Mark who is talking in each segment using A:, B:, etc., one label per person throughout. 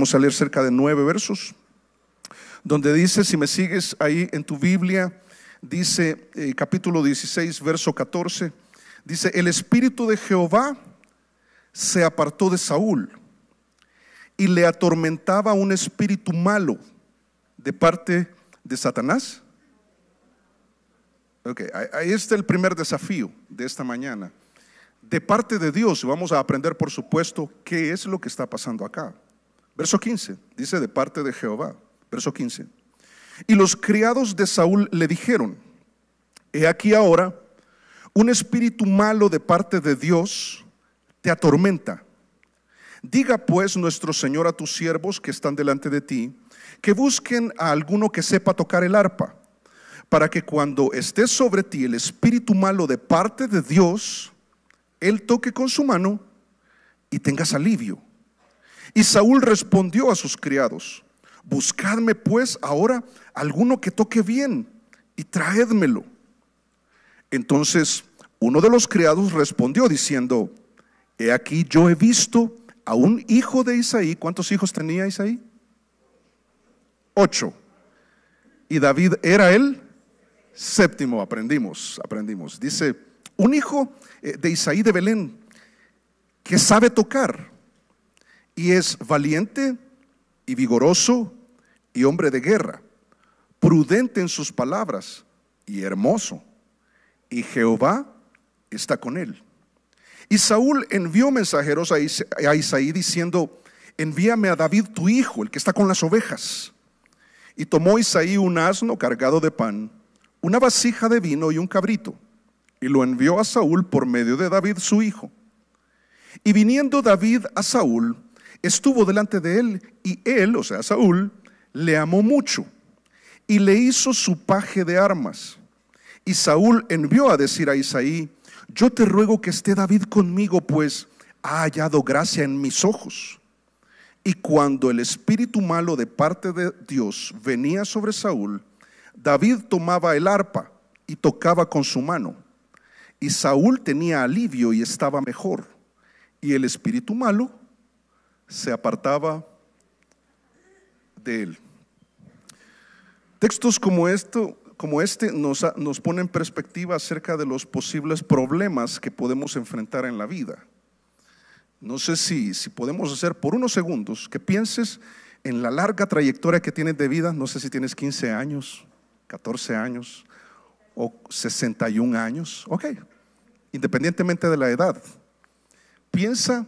A: Vamos a leer cerca de 9 versos, donde dice, si me sigues ahí en tu Biblia, dice capítulo 16, verso 14, dice: el espíritu de Jehová se apartó de Saúl y le atormentaba un espíritu malo de parte de Satanás. Ok, ahí está el primer desafío de esta mañana. De parte de Dios. Vamos a aprender, por supuesto, qué es lo que está pasando acá. Verso 15, dice: de parte de Jehová. Verso 15. Y los criados de Saúl le dijeron: he aquí ahora un espíritu malo de parte de Dios te atormenta. Diga pues nuestro Señor a tus siervos que están delante de ti, que busquen a alguno que sepa tocar el arpa, para que cuando esté sobre ti el espíritu malo de parte de Dios, él toque con su mano y tengas alivio. Y Saúl respondió a sus criados: buscadme pues ahora alguno que toque bien y traédmelo. Entonces uno de los criados respondió diciendo: he aquí yo he visto a un hijo de Isaí. ¿Cuántos hijos tenía Isaí? 8. Y David era el 7º. Aprendimos. Dice: un hijo de Isaí de Belén, que sabe tocar, y es valiente y vigoroso y hombre de guerra, prudente en sus palabras y hermoso, y Jehová está con él. Y Saúl envió mensajeros a Isaí diciendo: envíame a David tu hijo, el que está con las ovejas. Y tomó Isaí un asno cargado de pan, una vasija de vino y un cabrito, y lo envió a Saúl por medio de David su hijo. Y viniendo David a Saúl, estuvo delante de él, y él, o sea Saúl, le amó mucho, y le hizo su paje de armas. Y Saúl envió a decir a Isaí: yo te ruego que esté David conmigo, pues ha hallado gracia en mis ojos. Y cuando el espíritu malo de parte de Dios venía sobre Saúl, David tomaba el arpa y tocaba con su mano, y Saúl tenía alivio y estaba mejor, y el espíritu malo se apartaba de él. Textos como este nos ponen en perspectiva acerca de los posibles problemas que podemos enfrentar en la vida. No sé si podemos hacer por unos segundos que pienses en la larga trayectoria que tienes de vida. No sé si tienes 15 años, 14 años o 61 años. Ok, independientemente de la edad, piensa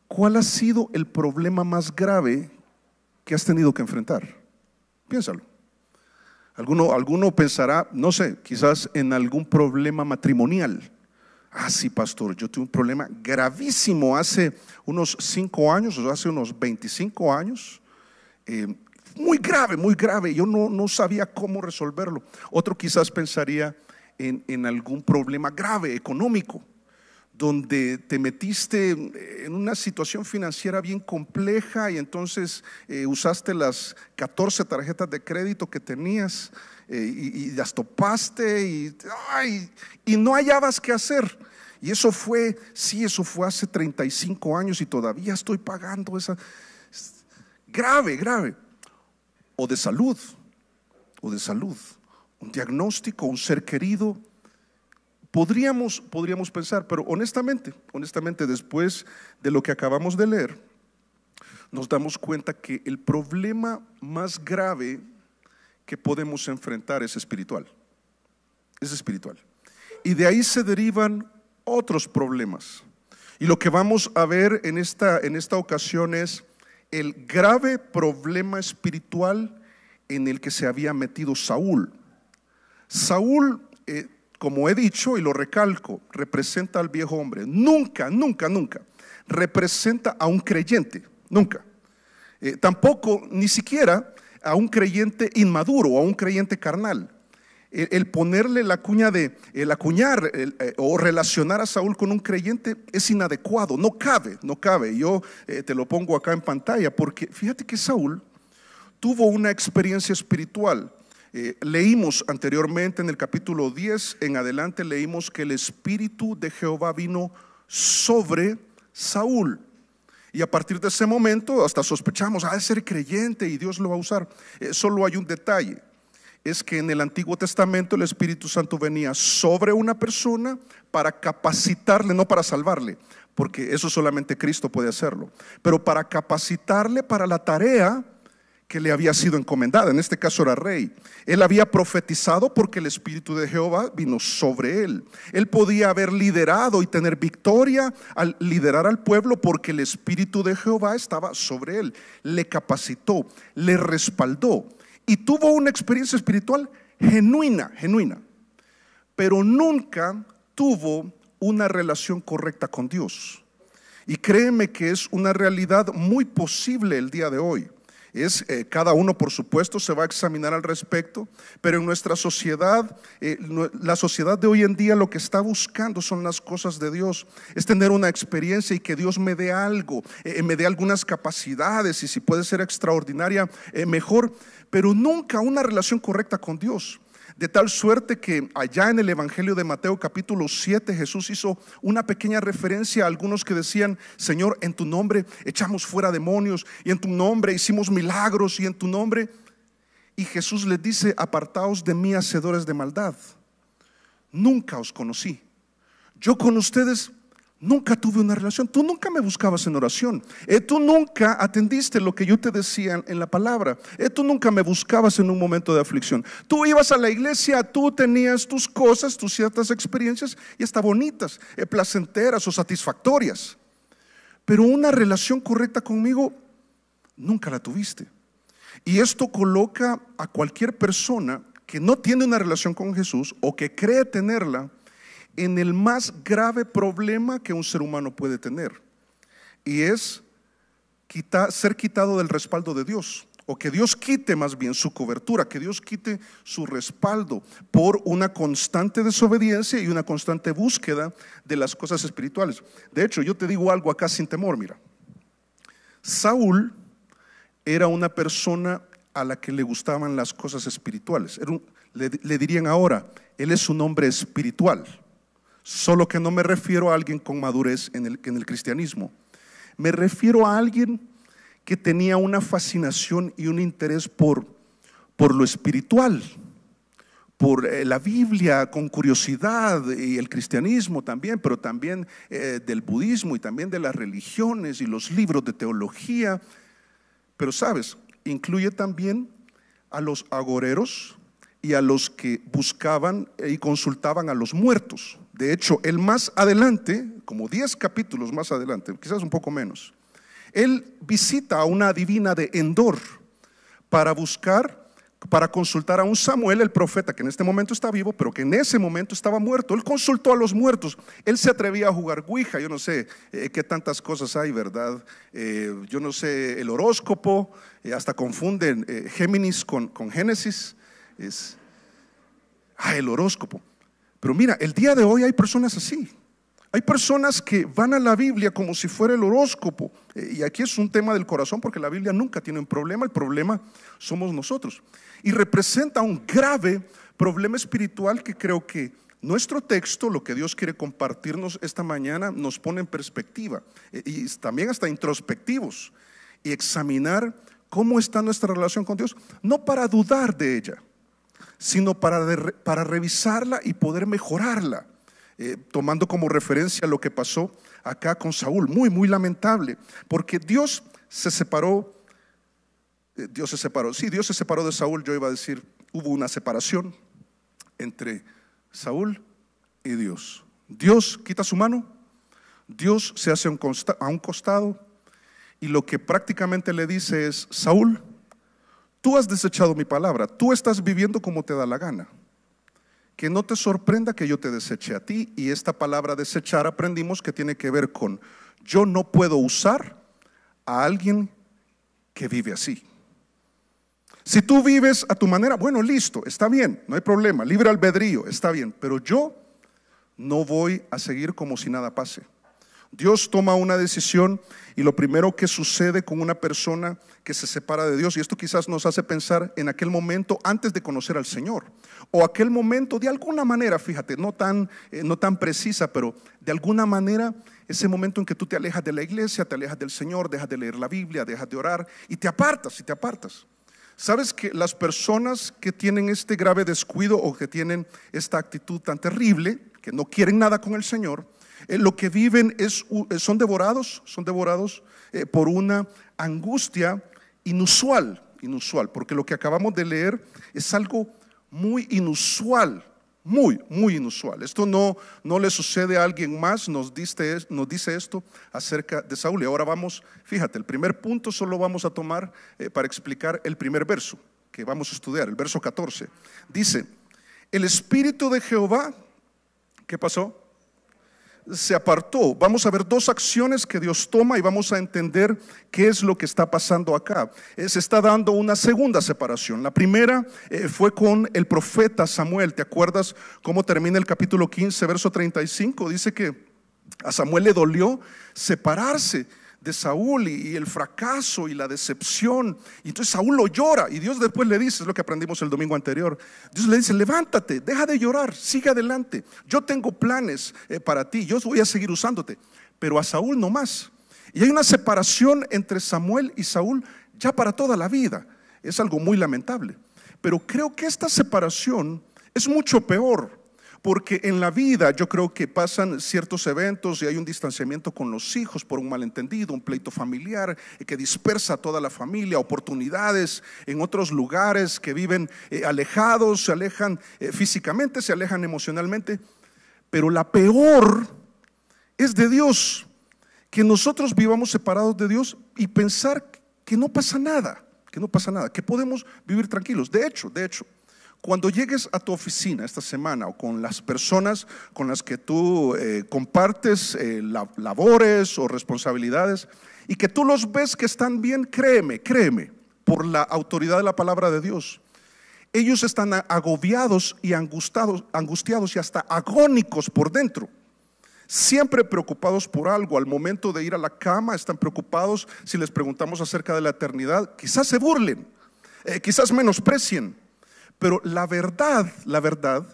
A: cuál ha sido el problema más grave que has tenido que enfrentar. Piénsalo. Alguno pensará, no sé, quizás en algún problema matrimonial. Ah, sí, pastor, yo tuve un problema gravísimo hace unos 5 años, o hace unos 25 años. Muy grave, yo no sabía cómo resolverlo. Otro quizás pensaría en algún problema grave económico, donde te metiste en una situación financiera bien compleja y entonces usaste las 14 tarjetas de crédito que tenías y las topaste y no hallabas qué hacer. Y eso fue hace 35 años y todavía estoy pagando esa. Grave. O de salud, un diagnóstico, un ser querido. Podríamos pensar, pero honestamente, después de lo que acabamos de leer, nos damos cuenta que el problema más grave que podemos enfrentar es espiritual. Y de ahí se derivan otros problemas. Y lo que vamos a ver en esta ocasión es el grave problema espiritual en el que se había metido Saúl. Saúl, como he dicho y lo recalco, representa al viejo hombre. Nunca representa a un creyente, nunca. Tampoco, ni siquiera a un creyente inmaduro o a un creyente carnal. El ponerle la cuña el acuñar o relacionar a Saúl con un creyente es inadecuado, no cabe. Yo te lo pongo acá en pantalla porque fíjate que Saúl tuvo una experiencia espiritual. Leímos anteriormente en el capítulo 10 en adelante, leímos que el espíritu de Jehová vino sobre Saúl. Y a partir de ese momento hasta sospechamos, de ser creyente y Dios lo va a usar. Solo hay un detalle, es que en el Antiguo Testamento el Espíritu Santo venía sobre una persona para capacitarle, no para salvarle, porque eso solamente Cristo puede hacerlo, pero para capacitarle para la tarea que le había sido encomendada. En este caso era rey. Él había profetizado porque el Espíritu de Jehová vino sobre él. Él podía haber liderado y tener victoria al liderar al pueblo porque el Espíritu de Jehová estaba sobre él. Le capacitó, le respaldó y tuvo una experiencia espiritual genuina, pero nunca tuvo una relación correcta con Dios. Y créeme que es una realidad muy posible el día de hoy. Cada uno por supuesto se va a examinar al respecto, pero en nuestra sociedad, la sociedad de hoy en día lo que está buscando son las cosas de Dios, es tener una experiencia y que Dios me dé algo, me dé algunas capacidades, y si puede ser extraordinaria, mejor, pero nunca una relación correcta con Dios. De tal suerte que allá en el Evangelio de Mateo capítulo 7 Jesús hizo una pequeña referencia a algunos que decían: Señor, en tu nombre echamos fuera demonios, y en tu nombre hicimos milagros, y en tu nombre. Y Jesús les dice: apartaos de mí, hacedores de maldad, nunca os conocí. Yo con ustedes nunca tuve una relación. Tú nunca me buscabas en oración, tú nunca atendiste lo que yo te decía en la palabra, tú nunca me buscabas en un momento de aflicción. Tú ibas a la iglesia, tú tenías tus cosas, tus ciertas experiencias, y hasta bonitas, placenteras o satisfactorias, pero una relación correcta conmigo nunca la tuviste. Y esto coloca a cualquier persona que no tiene una relación con Jesús o que cree tenerla en el más grave problema que un ser humano puede tener, y es ser quitado del respaldo de Dios, o que Dios quite más bien su cobertura, que Dios quite su respaldo por una constante desobediencia y una constante búsqueda de las cosas espirituales. De hecho, yo te digo algo acá sin temor, mira, Saúl era una persona a la que le gustaban las cosas espirituales. Le dirían ahora, él es un hombre espiritual. Solo que no me refiero a alguien con madurez en el cristianismo. Me refiero a alguien que tenía una fascinación y un interés por lo espiritual, por la Biblia con curiosidad, y el cristianismo también, pero también del budismo y también de las religiones y los libros de teología. Pero sabes, incluye también a los agoreros y a los que buscaban y consultaban a los muertos. De hecho, él más adelante, como 10 capítulos más adelante, quizás un poco menos, él visita a una adivina de Endor para consultar a un Samuel, el profeta, que en este momento está vivo, pero que en ese momento estaba muerto. Él consultó a los muertos. Él se atrevía a jugar Ouija. Yo no sé qué tantas cosas hay, ¿verdad? Yo no sé, el horóscopo, hasta confunden Géminis con Génesis. El horóscopo. Pero mira, el día de hoy hay personas así. Hay personas que van a la Biblia como si fuera el horóscopo. Y aquí es un tema del corazón, porque la Biblia nunca tiene un problema. El problema somos nosotros. Y representa un grave problema espiritual que creo que nuestro texto, lo que Dios quiere compartirnos esta mañana, nos pone en perspectiva. Y también hasta introspectivos. Y examinar cómo está nuestra relación con Dios. No para dudar de ella, sino para revisarla y poder mejorarla, tomando como referencia lo que pasó acá con Saúl. Muy lamentable, porque Dios se separó de Saúl. Yo iba a decir, hubo una separación entre Saúl y Dios. Dios quita su mano, Dios se hace a un costado, y lo que prácticamente le dice es: Saúl, tú has desechado mi palabra, tú estás viviendo como te da la gana. Que no te sorprenda que yo te deseche a ti. Y esta palabra desechar aprendimos que tiene que ver con: yo no puedo usar a alguien que vive así. Si tú vives a tu manera, bueno, listo, está bien, no hay problema, libre albedrío, está bien, pero yo no voy a seguir como si nada pase. Dios toma una decisión y lo primero que sucede con una persona que se separa de Dios, y esto quizás nos hace pensar en aquel momento antes de conocer al Señor, o aquel momento de alguna manera, fíjate, no tan precisa, pero de alguna manera ese momento en que tú te alejas de la iglesia, te alejas del Señor, dejas de leer la Biblia, dejas de orar y te apartas. ¿Sabes que las personas que tienen este grave descuido o que tienen esta actitud tan terrible, que no quieren nada con el Señor, lo que viven son devorados por una angustia inusual, porque lo que acabamos de leer es algo muy inusual, muy inusual. Esto no le sucede a alguien más. Nos dice esto acerca de Saúl. Y ahora vamos, fíjate, el primer punto solo vamos a tomar para explicar el primer verso que vamos a estudiar, el verso 14. Dice: el Espíritu de Jehová, ¿qué pasó? Se apartó. Vamos a ver dos acciones que Dios toma y vamos a entender qué es lo que está pasando acá. Se está dando una segunda separación. La primera fue con el profeta Samuel. ¿Te acuerdas cómo termina el capítulo 15, verso 35? Dice que a Samuel le dolió separarse de Saúl y el fracaso y la decepción, y entonces Saúl lo llora y Dios después le dice, es lo que aprendimos el domingo anterior, Dios le dice: levántate, deja de llorar, sigue adelante, yo tengo planes para ti, yo voy a seguir usándote, pero a Saúl no más. Y hay una separación entre Samuel y Saúl ya para toda la vida. Es algo muy lamentable, pero creo que esta separación es mucho peor, porque en la vida yo creo que pasan ciertos eventos y hay un distanciamiento con los hijos por un malentendido, un pleito familiar que dispersa a toda la familia, oportunidades en otros lugares, que viven alejados, se alejan físicamente, se alejan emocionalmente. Pero la peor es de Dios, que nosotros vivamos separados de Dios y pensar que no pasa nada, que podemos vivir tranquilos. De hecho, cuando llegues a tu oficina esta semana o con las personas con las que tú compartes labores o responsabilidades y que tú los ves que están bien, créeme, por la autoridad de la palabra de Dios, ellos están agobiados y angustiados y hasta agónicos por dentro, siempre preocupados por algo. Al momento de ir a la cama están preocupados. Si les preguntamos acerca de la eternidad, quizás se burlen, quizás menosprecien. Pero la verdad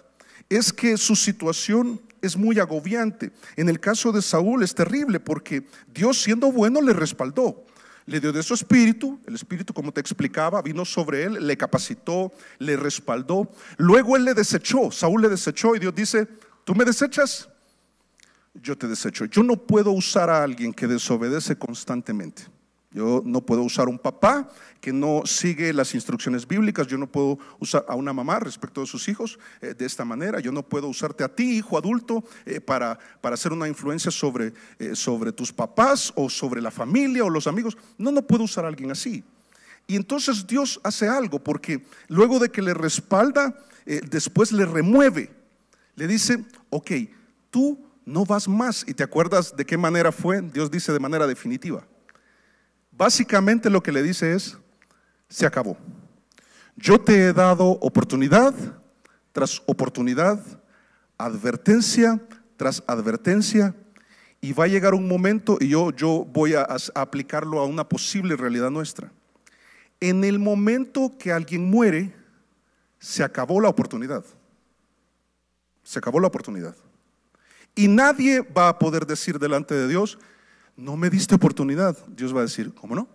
A: es que su situación es muy agobiante. En el caso de Saúl es terrible porque Dios, siendo bueno, le respaldó. Le dio de su espíritu, el espíritu, como te explicaba, vino sobre él, le capacitó, le respaldó. Luego él le desechó, Saúl le desechó y Dios dice: ¿tú me desechas? Yo te desecho. Yo no puedo usar a alguien que desobedece constantemente. Yo no puedo usar a un papá que no sigue las instrucciones bíblicas. Yo no puedo usar a una mamá respecto de sus hijos de esta manera. Yo no puedo usarte a ti, hijo adulto, para hacer una influencia sobre tus papás o sobre la familia o los amigos. No puedo usar a alguien así. Y entonces Dios hace algo, porque luego de que le respalda, después le remueve. Le dice: ok, tú no vas más. ¿Y te acuerdas de qué manera fue? Dios dice de manera definitiva. Básicamente lo que le dice es: se acabó. Yo te he dado oportunidad tras oportunidad, advertencia tras advertencia, y va a llegar un momento, y yo voy a aplicarlo a una posible realidad nuestra. En el momento que alguien muere, se acabó la oportunidad. Se acabó la oportunidad. Y nadie va a poder decir delante de Dios: no me diste oportunidad. Dios va a decir: ¿cómo no?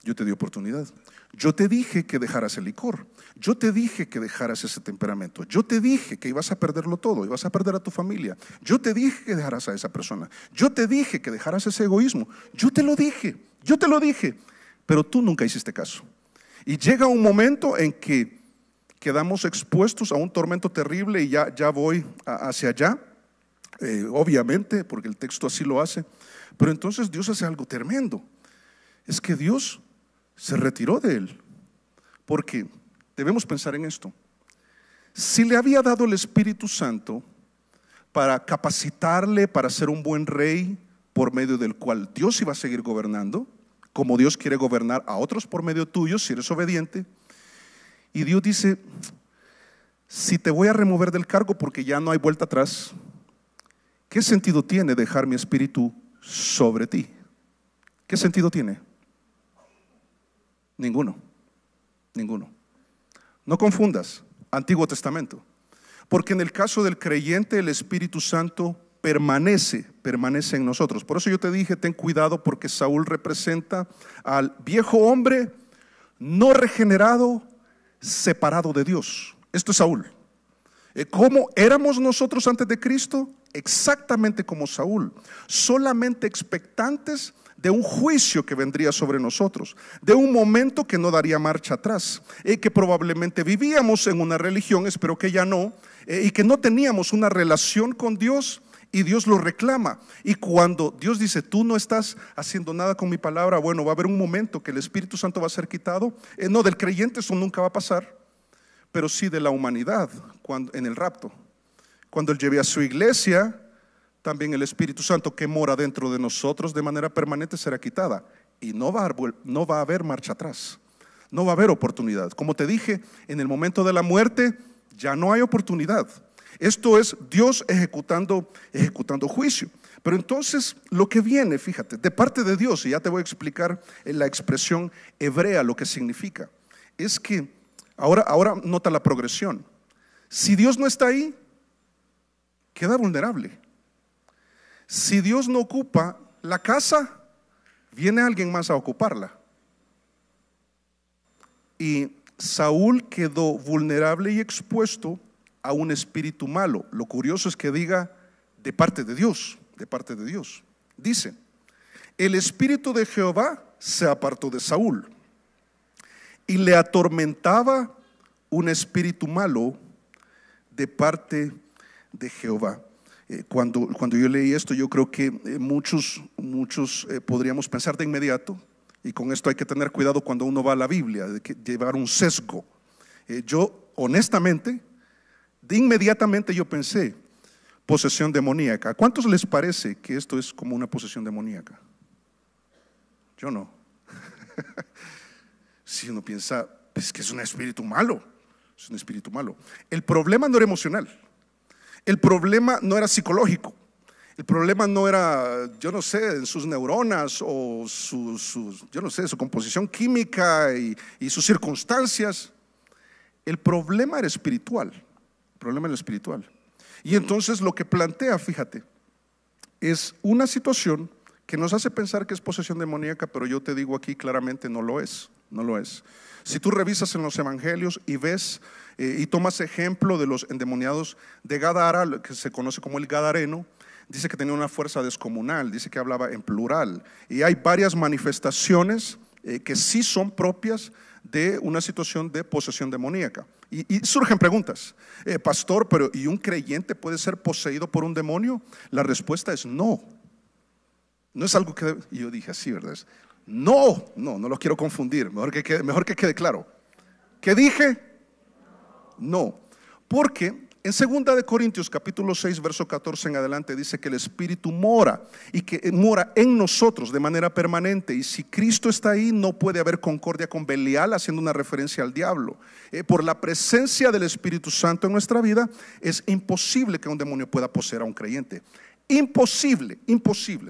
A: Yo te di oportunidad. Yo te dije que dejaras el licor. Yo te dije que dejaras ese temperamento. Yo te dije que ibas a perderlo todo, ibas a perder a tu familia. Yo te dije que dejaras a esa persona. Yo te dije que dejaras ese egoísmo. Yo te lo dije, pero tú nunca hiciste caso. Y llega un momento en que quedamos expuestos a un tormento terrible, y ya voy hacia allá, obviamente, porque el texto así lo hace. Pero entonces Dios hace algo tremendo. Es que Dios se retiró de él, porque debemos pensar en esto. Si le había dado el Espíritu Santo para capacitarle para ser un buen rey, por medio del cual Dios iba a seguir gobernando, como Dios quiere gobernar a otros por medio tuyo si eres obediente, y Dios dice: si te voy a remover del cargo porque ya no hay vuelta atrás, ¿qué sentido tiene dejar mi espíritu sobre ti. ¿Qué sentido tiene? Ninguno, ninguno. No confundas Antiguo Testamento, porque en el caso del creyente el Espíritu Santo permanece en nosotros. Por eso yo te dije, ten cuidado, porque Saúl representa al viejo hombre no regenerado, separado de Dios. Esto es Saúl. ¿Cómo éramos nosotros antes de Cristo? Exactamente como Saúl, solamente expectantes de un juicio que vendría sobre nosotros, de un momento que no daría marcha atrás, que probablemente vivíamos en una religión, espero que ya no, y que no teníamos una relación con Dios, y Dios lo reclama. Y cuando Dios dice, tú no estás haciendo nada con mi palabra, bueno, va a haber un momento que el Espíritu Santo va a ser quitado. No, del creyente eso nunca va a pasar, pero sí de la humanidad, en el rapto, cuando Él lleve a su iglesia, también el Espíritu Santo que mora dentro de nosotros de manera permanente será quitada, y no va a haber marcha atrás, no va a haber oportunidad. Como te dije, en el momento de la muerte ya no hay oportunidad. Esto es Dios ejecutando juicio. Pero entonces lo que viene, fíjate, de parte de Dios, y ya te voy a explicar en la expresión hebrea lo que significa, es que ahora nota la progresión. Si Dios no está ahí, queda vulnerable. Si Dios no ocupa la casa, viene alguien más a ocuparla. Y Saúl quedó vulnerable y expuesto a un espíritu malo. Lo curioso es que diga de parte de Dios, de parte de Dios. Dice, el espíritu de Jehová se apartó de Saúl y le atormentaba un espíritu malo de parte de Jehová. Cuando yo leí esto, yo creo que muchos podríamos pensar de inmediato, y con esto hay que tener cuidado cuando uno va a la Biblia, de llevar un sesgo. Yo honestamente, inmediatamente yo pensé posesión demoníaca. ¿A cuántos les parece que esto es como una posesión demoníaca? Yo no. Si uno piensa, es que es un espíritu malo, es un espíritu malo. El problema no era emocional. El problema no era psicológico. El problema no era, yo no sé, sus neuronas o yo no sé, su composición química y sus circunstancias. El problema era espiritual. El problema era espiritual. Y entonces lo que plantea, fíjate, es una situación que nos hace pensar que es posesión demoníaca, pero yo te digo aquí claramente no lo es. No lo es. Si tú revisas en los evangelios y ves y tomas ejemplo de los endemoniados de Gadara, que se conoce como el Gadareno, dice que tenía una fuerza descomunal, dice que hablaba en plural, y hay varias manifestaciones que sí son propias de una situación de posesión demoníaca. Y surgen preguntas, pastor, pero ¿y un creyente puede ser poseído por un demonio? La respuesta es no. No es algo que y yo dije así, ¿verdad? No lo quiero confundir, mejor que quede claro. ¿Qué dije? No, porque en 2 de Corintios capítulo 6 verso 14 en adelante dice que el Espíritu mora y que mora en nosotros de manera permanente, y si Cristo está ahí no puede haber concordia con Belial, haciendo una referencia al diablo. Por la presencia del Espíritu Santo en nuestra vida es imposible que un demonio pueda poseer a un creyente. Imposible,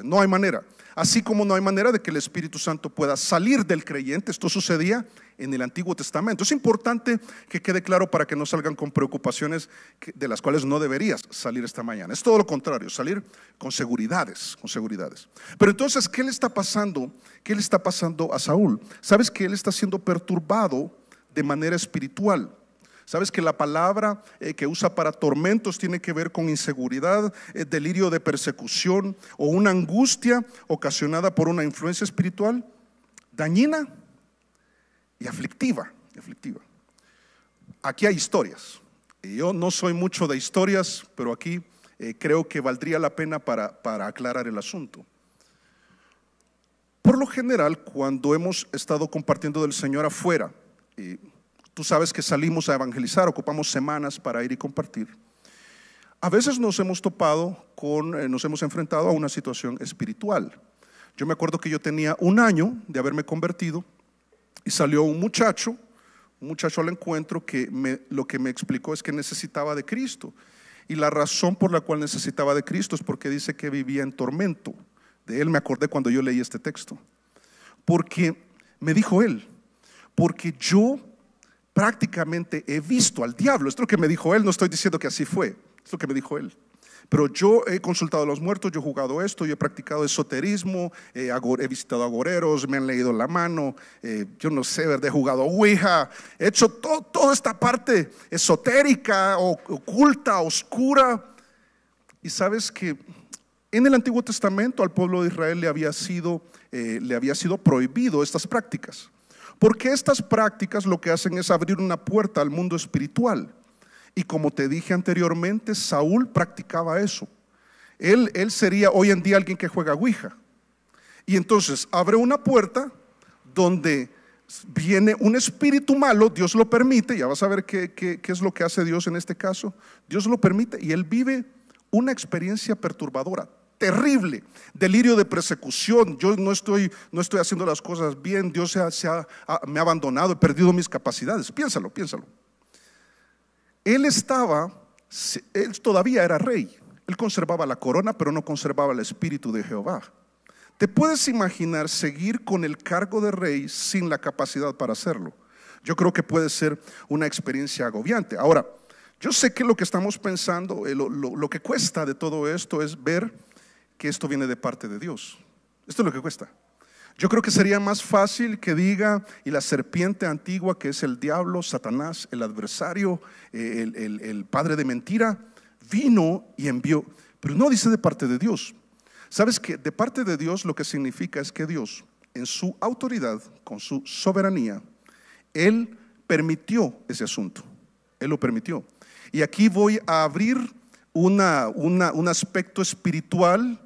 A: no hay manera. Así como no hay manera de que el Espíritu Santo pueda salir del creyente. Esto sucedía en el Antiguo Testamento. Es importante que quede claro para que no salgan con preocupaciones de las cuales no deberías salir esta mañana. Es todo lo contrario, salir con seguridades. Pero entonces, ¿qué le está pasando? ¿Qué le está pasando a Saúl? Sabes que él está siendo perturbado de manera espiritual. Sabes que la palabra que usa para tormentos tiene que ver con inseguridad, delirio de persecución o una angustia ocasionada por una influencia espiritual dañina y aflictiva. Aquí hay historias. Y yo no soy mucho de historias, pero aquí creo que valdría la pena para aclarar el asunto. Por lo general, cuando hemos estado compartiendo del Señor afuera, tú sabes que salimos a evangelizar, ocupamos semanas para ir y compartir. A veces nos hemos enfrentado a una situación espiritual. Yo me acuerdo que yo tenía 1 año de haberme convertido y salió un muchacho al encuentro que lo que me explicó es que necesitaba de Cristo. Y la razón por la cual necesitaba de Cristo es porque dice que vivía en tormento. De él me acordé cuando yo leí este texto. Porque me dijo él, porque yo prácticamente he visto al diablo. Esto es lo que me dijo él, no estoy diciendo que así fue, es lo que me dijo él. Pero yo he consultado a los muertos, yo he jugado esto, yo he practicado esoterismo, he visitado agoreros, me han leído la mano, yo no sé, he jugado Ouija, he hecho toda esta parte esotérica, oculta, oscura. Y sabes que en el Antiguo Testamento al pueblo de Israel le había sido prohibido estas prácticas, porque estas prácticas lo que hacen es abrir una puerta al mundo espiritual. Y como te dije anteriormente, Saúl practicaba eso. Él sería hoy en día alguien que juega Ouija. Y entonces abre una puerta donde viene un espíritu malo, Dios lo permite, ya vas a ver qué es lo que hace Dios en este caso. Dios lo permite y él vive una experiencia perturbadora, terrible, delirio de persecución. Yo no estoy haciendo las cosas bien, Dios me ha abandonado, he perdido mis capacidades. Piénsalo. Él todavía era rey, él conservaba la corona, pero no conservaba el espíritu de Jehová. ¿Te puedes imaginar seguir con el cargo de rey sin la capacidad para hacerlo? Yo creo que puede ser una experiencia agobiante. Ahora, yo sé que lo que estamos pensando, lo que cuesta de todo esto es ver que esto viene de parte de Dios. Esto es lo que cuesta. Yo creo que sería más fácil que diga, y la serpiente antigua, que es el diablo, Satanás, el adversario, el padre de mentira, vino y envió. Pero no dice de parte de Dios. ¿Sabes que de parte de Dios lo que significa es que Dios, en su autoridad, con su soberanía, Él permitió ese asunto? Él lo permitió. Y aquí voy a abrir un aspecto espiritual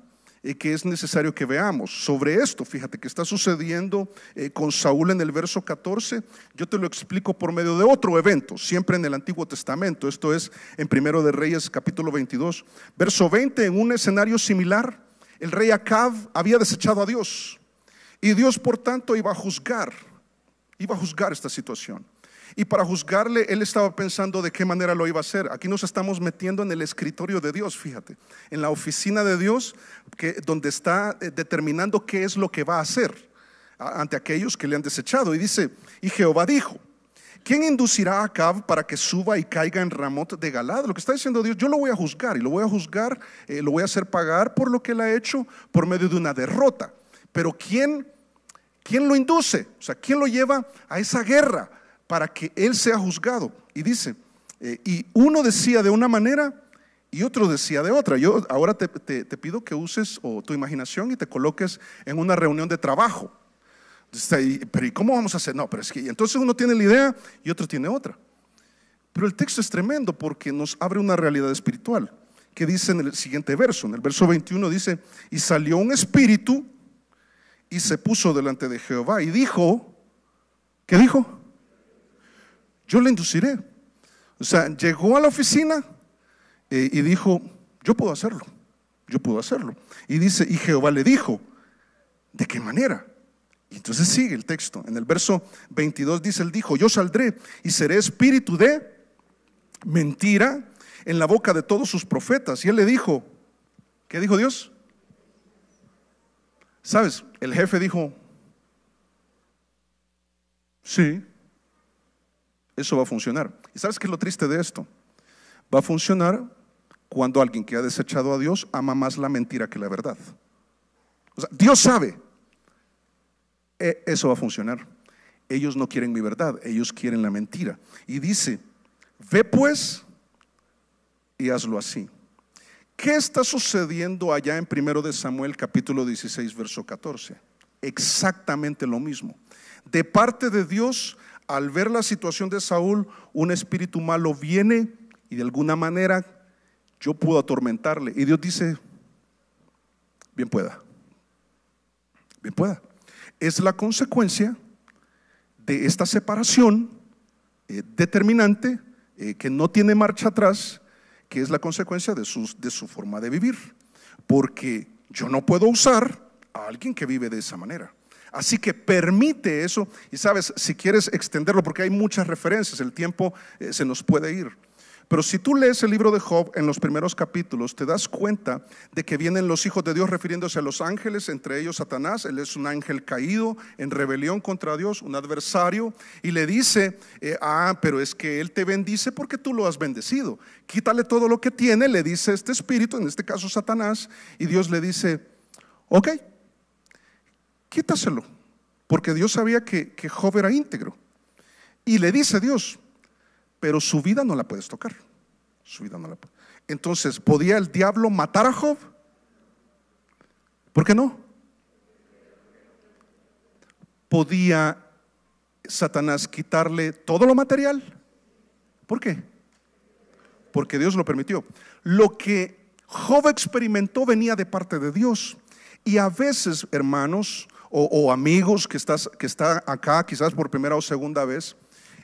A: que es necesario que veamos sobre esto. Fíjate que está sucediendo con Saúl en el verso 14. Yo te lo explico por medio de otro evento, siempre en el Antiguo Testamento. Esto es en Primero de Reyes capítulo 22 verso 20. En un escenario similar, el rey Acab había desechado a Dios, y Dios por tanto iba a juzgar esta situación. Y para juzgarle, él estaba pensando de qué manera lo iba a hacer. Aquí nos estamos metiendo en el escritorio de Dios, fíjate, en la oficina de Dios, donde está determinando qué es lo que va a hacer ante aquellos que le han desechado. Y dice, y Jehová dijo, ¿quién inducirá a Acab para que suba y caiga en Ramot de Galad? Lo que está diciendo Dios, yo lo voy a juzgar, y lo voy a juzgar, lo voy a hacer pagar por lo que él ha hecho, por medio de una derrota. Pero ¿quién lo induce? O sea, ¿quién lo lleva a esa guerra para que él sea juzgado? Y dice, y uno decía de una manera y otro decía de otra. Yo ahora te pido que uses tu imaginación y te coloques en una reunión de trabajo. Pero ¿y cómo vamos a hacer? No, pero es que entonces uno tiene la idea y otro tiene otra. Pero el texto es tremendo porque nos abre una realidad espiritual que dice en el siguiente verso, en el verso 21 dice, y salió un espíritu y se puso delante de Jehová y dijo, ¿qué dijo? Yo le induciré. O sea, llegó a la oficina y dijo, yo puedo hacerlo. Y dice, y Jehová le dijo, ¿de qué manera? Y entonces sigue el texto. En el verso 22 dice, él dijo, yo saldré y seré espíritu de mentira en la boca de todos sus profetas. Y él le dijo, ¿qué dijo Dios? ¿Sabes? El jefe dijo, sí, eso va a funcionar. ¿Y sabes qué es lo triste de esto? Va a funcionar cuando alguien que ha desechado a Dios ama más la mentira que la verdad. O sea, Dios sabe, eso va a funcionar. Ellos no quieren mi verdad, ellos quieren la mentira. Y dice, ve pues y hazlo así. ¿Qué está sucediendo allá en 1 de Samuel capítulo 16 verso 14? Exactamente lo mismo. De parte de Dios, al ver la situación de Saúl, un espíritu malo viene y de alguna manera yo puedo atormentarle. Y Dios dice, bien pueda. Es la consecuencia de esta separación determinante que no tiene marcha atrás, que es la consecuencia de su forma de vivir. Porque yo no puedo usar a alguien que vive de esa manera. Así que permite eso. Y sabes, si quieres extenderlo, porque hay muchas referencias, el tiempo se nos puede ir. Pero si tú lees el libro de Job en los primeros capítulos, te das cuenta de que vienen los hijos de Dios refiriéndose a los ángeles, entre ellos Satanás. Él es un ángel caído en rebelión contra Dios, un adversario, y le dice, pero es que él te bendice porque tú lo has bendecido. Quítale todo lo que tiene, le dice este espíritu, en este caso Satanás, y Dios le dice, ok, quítaselo, porque Dios sabía que Job era íntegro. Y le dice Dios, pero su vida no la puedes tocar. Su vida no la puedes. Entonces, ¿podía el diablo matar a Job? ¿Por qué no? ¿Podía Satanás quitarle todo lo material? ¿Por qué? Porque Dios lo permitió. Lo que Job experimentó venía de parte de Dios. Y a veces, hermanos o amigos que está acá quizás por primera o segunda vez,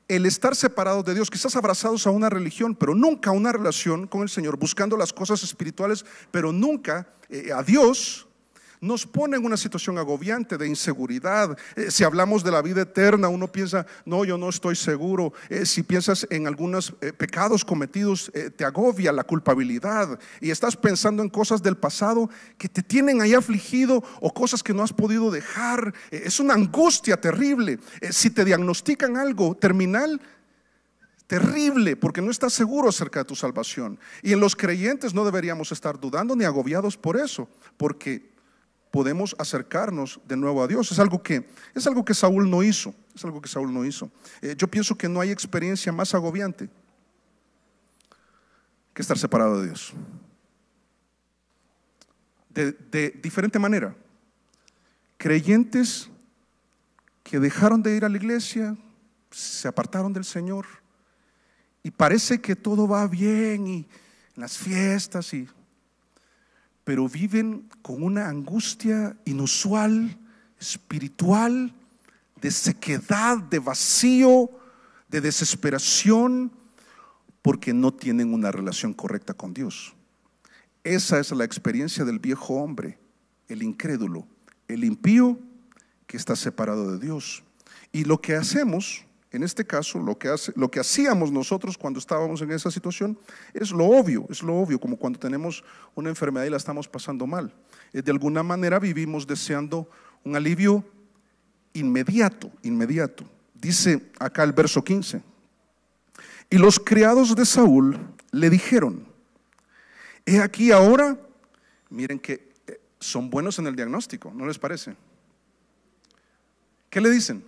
A: el estar separados de Dios, quizás abrazados a una religión, pero nunca a una relación con el Señor, buscando las cosas espirituales, pero nunca a Dios, nos pone en una situación agobiante de inseguridad. Si hablamos de la vida eterna, uno piensa, no, yo no estoy seguro. Si piensas en algunos pecados cometidos, te agobia la culpabilidad y estás pensando en cosas del pasado que te tienen ahí afligido, o cosas que no has podido dejar. Es una angustia terrible. Si te diagnostican algo terminal, terrible, porque no estás seguro acerca de tu salvación. Y en los creyentes no deberíamos estar dudando ni agobiados por eso, porque podemos acercarnos de nuevo a Dios. Es algo que Saúl no hizo. Es algo que Saúl no hizo. Yo pienso que no hay experiencia más agobiante que estar separado de Dios. De diferente manera, creyentes que dejaron de ir a la iglesia, se apartaron del Señor, y parece que todo va bien y en las fiestas, pero viven con una angustia inusual, espiritual, de sequedad, de vacío, de desesperación, porque no tienen una relación correcta con Dios. Esa es la experiencia del viejo hombre, el incrédulo, el impío que está separado de Dios. Y lo que hacemos, en este caso, lo que hacíamos nosotros cuando estábamos en esa situación, es lo obvio, como cuando tenemos una enfermedad y la estamos pasando mal. De alguna manera vivimos deseando un alivio inmediato. Dice acá el verso 15: y los criados de Saúl le dijeron, he aquí ahora, miren que son buenos en el diagnóstico, ¿no les parece? ¿Qué le dicen?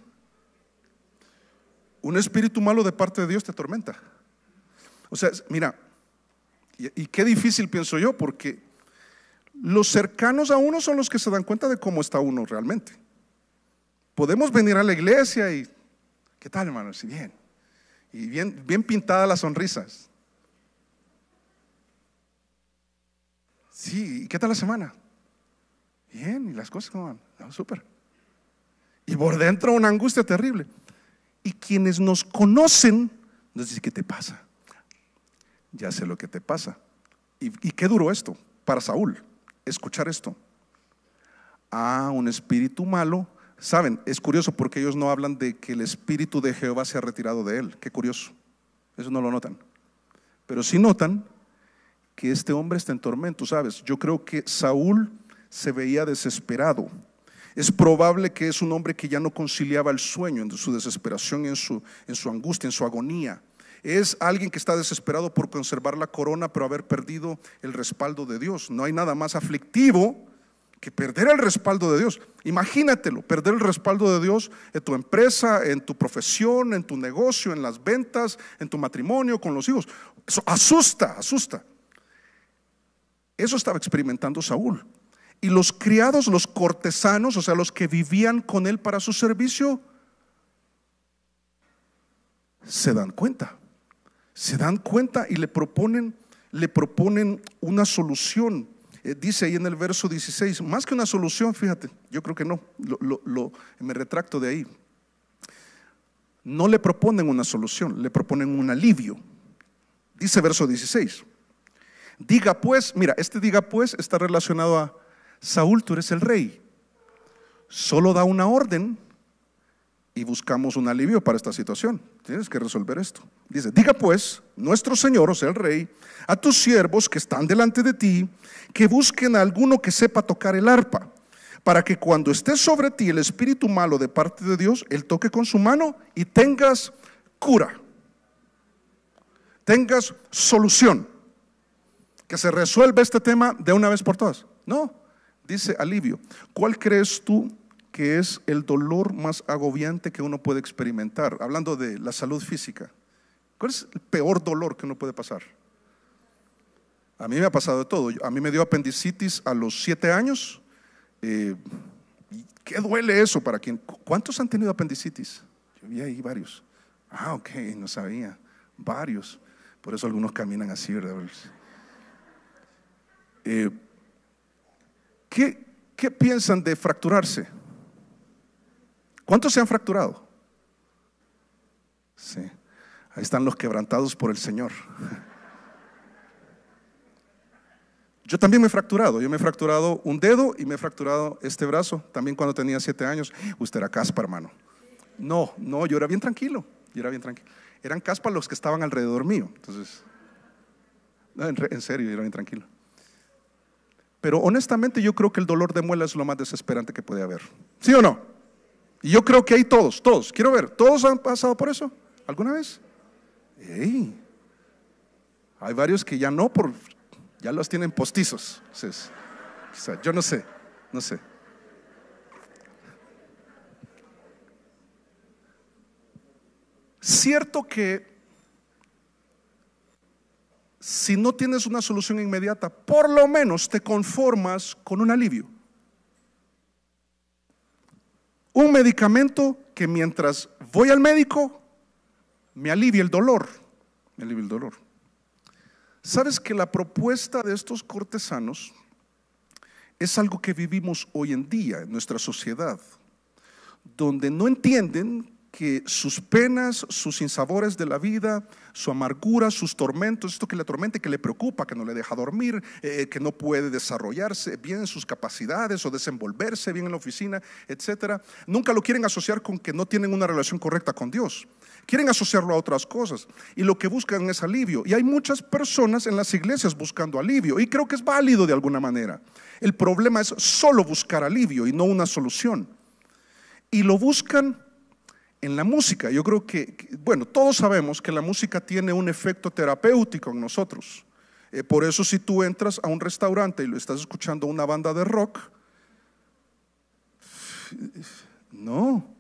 A: Un espíritu malo de parte de Dios te atormenta. O sea, mira, y qué difícil, pienso yo, porque los cercanos a uno son los que se dan cuenta de cómo está uno realmente. Podemos venir a la iglesia y ¿qué tal, hermano? Sí, bien. Y bien pintadas las sonrisas. Sí, ¿y qué tal la semana? Bien, ¿y las cosas cómo van? No, súper. Y por dentro una angustia terrible. Y quienes nos conocen nos dicen, ¿qué te pasa? Ya sé lo que te pasa. Y qué duro esto para Saúl, escuchar esto. Un espíritu malo. Saben, es curioso porque ellos no hablan de que el espíritu de Jehová se ha retirado de él. Qué curioso, eso no lo notan. Pero sí notan que este hombre está en tormento, ¿sabes? Yo creo que Saúl se veía desesperado. Es probable que es un hombre que ya no conciliaba el sueño en su desesperación, en su angustia, en su agonía. Es alguien que está desesperado por conservar la corona, pero haber perdido el respaldo de Dios. No hay nada más aflictivo que perder el respaldo de Dios. Imagínatelo, perder el respaldo de Dios en tu empresa, en tu profesión, en tu negocio, en las ventas, en tu matrimonio, con los hijos. Eso asusta. Eso estaba experimentando Saúl. Y los criados, los cortesanos, o sea, los que vivían con él para su servicio, se dan cuenta y le proponen una solución. Dice ahí en el verso 16, más que una solución, fíjate, yo creo que no, me retracto de ahí. No le proponen una solución, le proponen un alivio. Dice verso 16, diga pues, mira, este diga pues está relacionado a Saúl, tú eres el rey, solo da una orden y buscamos un alivio para esta situación. Tienes que resolver esto. Dice, diga pues nuestro Señor, o sea el Rey, a tus siervos que están delante de ti, que busquen a alguno que sepa tocar el arpa, para que cuando esté sobre ti el espíritu malo de parte de Dios, él toque con su mano y tengas cura, tengas solución, que se resuelva este tema de una vez por todas. No, dice alivio. ¿Cuál crees tú que es el dolor más agobiante que uno puede experimentar? Hablando de la salud física, ¿cuál es el peor dolor que uno puede pasar? A mí me ha pasado de todo. A mí me dio apendicitis a los 7 años. ¿Qué duele eso para quien? ¿Cuántos han tenido apendicitis? Yo vi ahí varios. Ah, ok, no sabía. Varios. Por eso algunos caminan así, ¿verdad? ¿Qué piensan de fracturarse? ¿Cuántos se han fracturado? Sí, ahí están los quebrantados por el Señor. Yo también me he fracturado. Yo me he fracturado un dedo y me he fracturado este brazo también cuando tenía 7 años. Usted era caspa, hermano. No, yo era bien tranquilo. Eran caspa los que estaban alrededor mío. Entonces, no, en serio, yo era bien tranquilo. Pero honestamente yo creo que el dolor de muela es lo más desesperante que puede haber. ¿Sí o no? Y yo creo que hay todos, quiero ver, ¿todos han pasado por eso alguna vez? ¡Ey! Hay varios que ya no, ya los tienen postizos. Entonces, yo no sé. Cierto que si no tienes una solución inmediata, por lo menos te conformas con un alivio. Un medicamento que mientras voy al médico me alivia el dolor. ¿Sabes que la propuesta de estos cortesanos es algo que vivimos hoy en día en nuestra sociedad, donde no entienden que sus penas, sus sinsabores de la vida, su amargura, sus tormentos, esto que le atormenta, que le preocupa, que no le deja dormir, que no puede desarrollarse bien en sus capacidades o desenvolverse bien en la oficina, etcétera, nunca lo quieren asociar con que no tienen una relación correcta con Dios. Quieren asociarlo a otras cosas y lo que buscan es alivio. Y hay muchas personas en las iglesias buscando alivio y creo que es válido de alguna manera. El problema es solo buscar alivio y no una solución. Y lo buscan en la música. Yo creo que, bueno, todos sabemos que la música tiene un efecto terapéutico en nosotros. Por eso si tú entras a un restaurante y lo estás escuchando una banda de rock, no.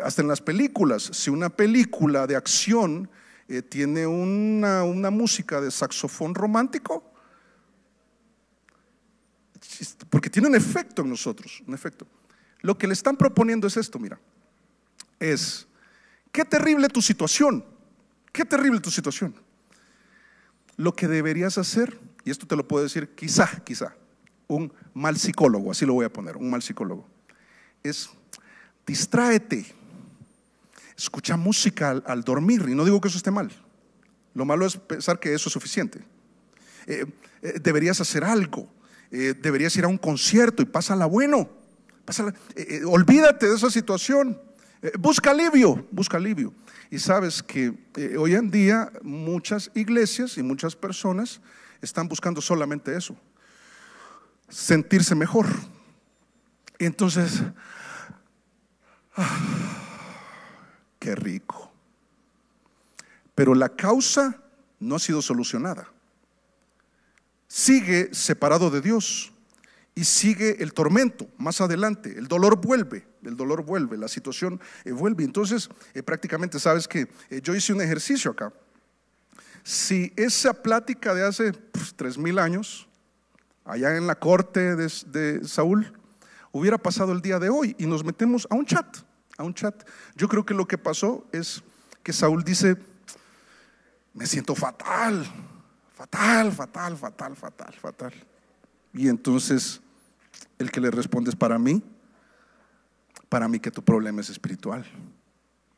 A: Hasta en las películas, si una película de acción tiene una música de saxofón romántico, porque tiene un efecto en nosotros, un efecto. Lo que le están proponiendo es esto, mira, es: qué terrible tu situación, qué terrible tu situación. Lo que deberías hacer, y esto te lo puedo decir quizá un mal psicólogo, así lo voy a poner, un mal psicólogo, es: distráete, escucha música al dormir. Y no digo que eso esté mal, lo malo es pensar que eso es suficiente. Deberías hacer algo, deberías ir a un concierto y pásala bueno, olvídate de esa situación, busca alivio. Y sabes que hoy en día muchas iglesias y muchas personas están buscando solamente eso, sentirse mejor. Y entonces, qué rico. Pero la causa no ha sido solucionada. Sigue separado de Dios y sigue el tormento más adelante. El dolor vuelve, la situación vuelve. Entonces, prácticamente sabes que yo hice un ejercicio acá. Si esa plática de hace 3000 años, allá en la corte de Saúl, hubiera pasado el día de hoy y nos metemos a un chat. Yo creo que lo que pasó es que Saúl dice: me siento fatal. Y entonces el que le responde es: para mí que tu problema es espiritual.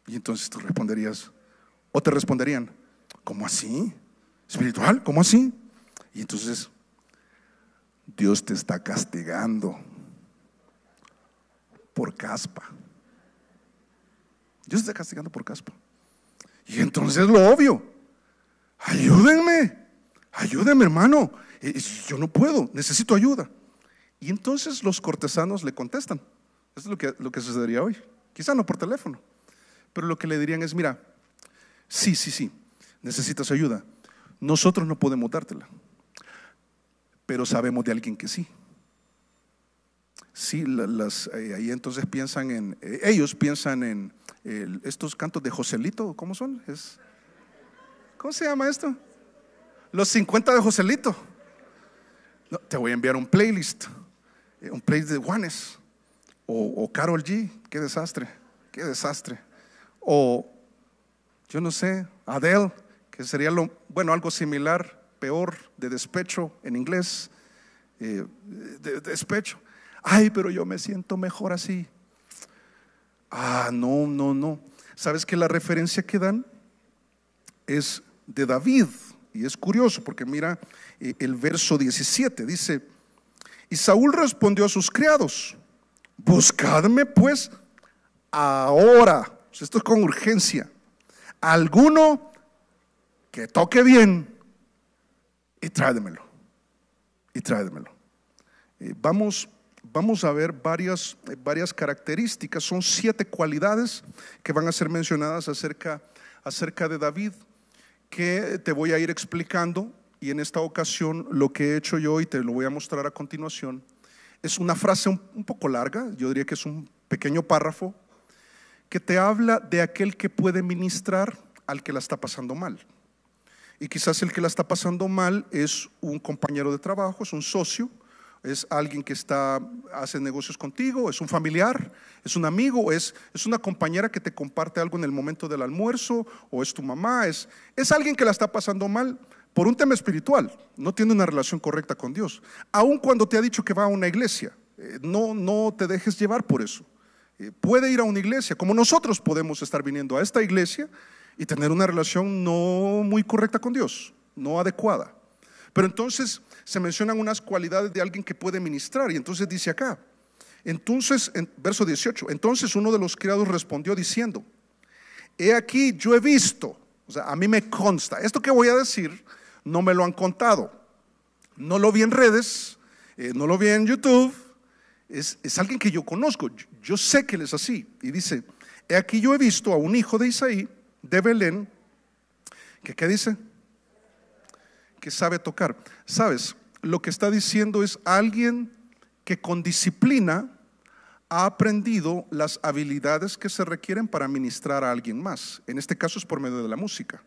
A: Y entonces tú responderías, o te responderían: ¿cómo así? ¿Espiritual? ¿Cómo así? Y entonces: Dios te está castigando por caspa. Dios está castigando por caspa. Y entonces lo obvio, ayúdenme, hermano, yo no puedo, necesito ayuda. Y entonces los cortesanos le contestan. Eso es lo que sucedería hoy. Quizá no por teléfono, pero lo que le dirían es: mira, sí, necesitas ayuda, nosotros no podemos dártela, pero sabemos de alguien que sí. Sí, ahí entonces ellos piensan en estos cantos de Joselito. ¿Cómo son? ¿Cómo se llama esto? Los 50 de Joselito. No, te voy a enviar un playlist de Juanes o Karol G. Qué desastre. O yo no sé, Adele, que sería algo similar, peor, de despecho en inglés, de despecho. Ay, pero yo me siento mejor así. No. ¿Sabes que la referencia que dan es de David? Y es curioso porque mira el verso 17, dice: y Saúl respondió a sus criados: buscadme pues ahora, esto es con urgencia, alguno que toque bien y tráedemelo. Vamos a ver varias características. Son 7 cualidades que van a ser mencionadas acerca de David, que te voy a ir explicando. Y en esta ocasión lo que he hecho yo, y te lo voy a mostrar a continuación, es una frase un poco larga. Yo diría que es un pequeño párrafo que te habla de aquel que puede ministrar al que la está pasando mal. Y quizás el que la está pasando mal es un compañero de trabajo, es un socio, es alguien que hace negocios contigo, es un familiar, es un amigo, es una compañera que te comparte algo en el momento del almuerzo, o es tu mamá, es alguien que la está pasando mal por un tema espiritual, no tiene una relación correcta con Dios. Aun cuando te ha dicho que va a una iglesia, no te dejes llevar por eso. Puede ir a una iglesia, como nosotros podemos estar viniendo a esta iglesia y tener una relación no muy correcta con Dios, no adecuada. Pero entonces se mencionan unas cualidades de alguien que puede ministrar. Y entonces dice acá, entonces en verso 18, entonces uno de los criados respondió diciendo: he aquí, yo he visto, o sea, a mí me consta, esto que voy a decir no me lo han contado, no lo vi en redes, no lo vi en YouTube, es alguien que yo conozco, yo sé que él es así. Y dice: he aquí, yo he visto a un hijo de Isaí de Belén, que ¿qué dice? Que sabe tocar. ¿Sabes? Lo que está diciendo es alguien que con disciplina ha aprendido las habilidades que se requieren para ministrar a alguien más. En este caso es por medio de la música.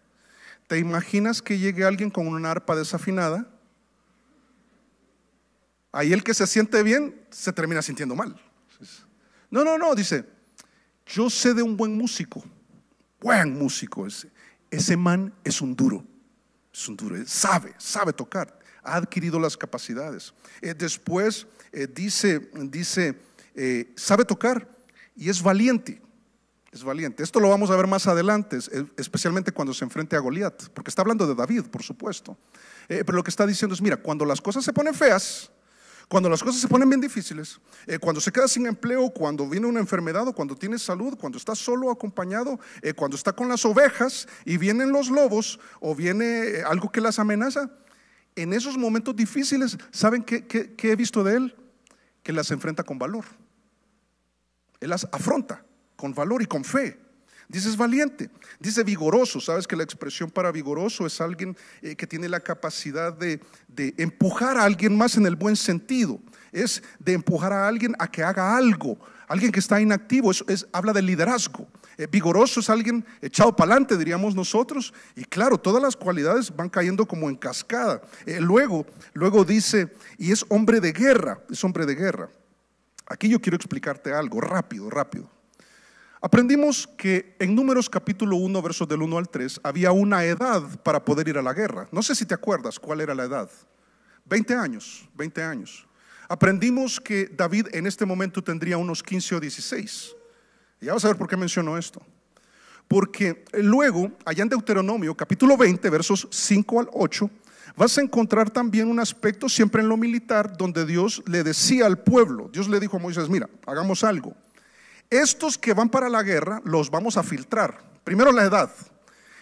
A: ¿Te imaginas que llegue alguien con una arpa desafinada? Ahí el que se siente bien se termina sintiendo mal. No, dice: yo sé de un buen músico. Ese man es un duro, sabe tocar, ha adquirido las capacidades. Después dice sabe tocar y es valiente. Esto lo vamos a ver más adelante, especialmente cuando se enfrente a Goliat, porque está hablando de David, por supuesto. Pero lo que está diciendo es: mira, cuando las cosas se ponen feas, cuando las cosas se ponen bien difíciles, cuando se queda sin empleo, cuando viene una enfermedad, o cuando tiene salud, cuando está solo acompañado, cuando está con las ovejas y vienen los lobos o viene algo que las amenaza, en esos momentos difíciles, ¿saben qué he visto de él? Que las enfrenta con valor. Él las afronta con valor y con fe. Dice: es valiente. Dice vigoroso. Sabes que la expresión para vigoroso es alguien que tiene la capacidad de empujar a alguien más en el buen sentido. Es de empujar a alguien a que haga algo. Alguien que está inactivo, habla de liderazgo. Vigoroso es alguien echado para adelante, diríamos nosotros. Y claro, todas las cualidades van cayendo como en cascada. Luego dice: y es hombre de guerra. Es hombre de guerra. Aquí yo quiero explicarte algo rápido. Aprendimos que en Números capítulo 1, versos del 1 al 3, había una edad para poder ir a la guerra. No sé si te acuerdas cuál era la edad. 20 años. Aprendimos que David en este momento tendría unos 15 o 16. Y ya vas a ver por qué menciono esto. Porque luego, allá en Deuteronomio capítulo 20, versos 5 al 8, vas a encontrar también un aspecto siempre en lo militar, donde Dios le decía al pueblo, Dios le dijo a Moisés: mira, hagamos algo. estos que van para la guerra los vamos a filtrar. Primero la edad.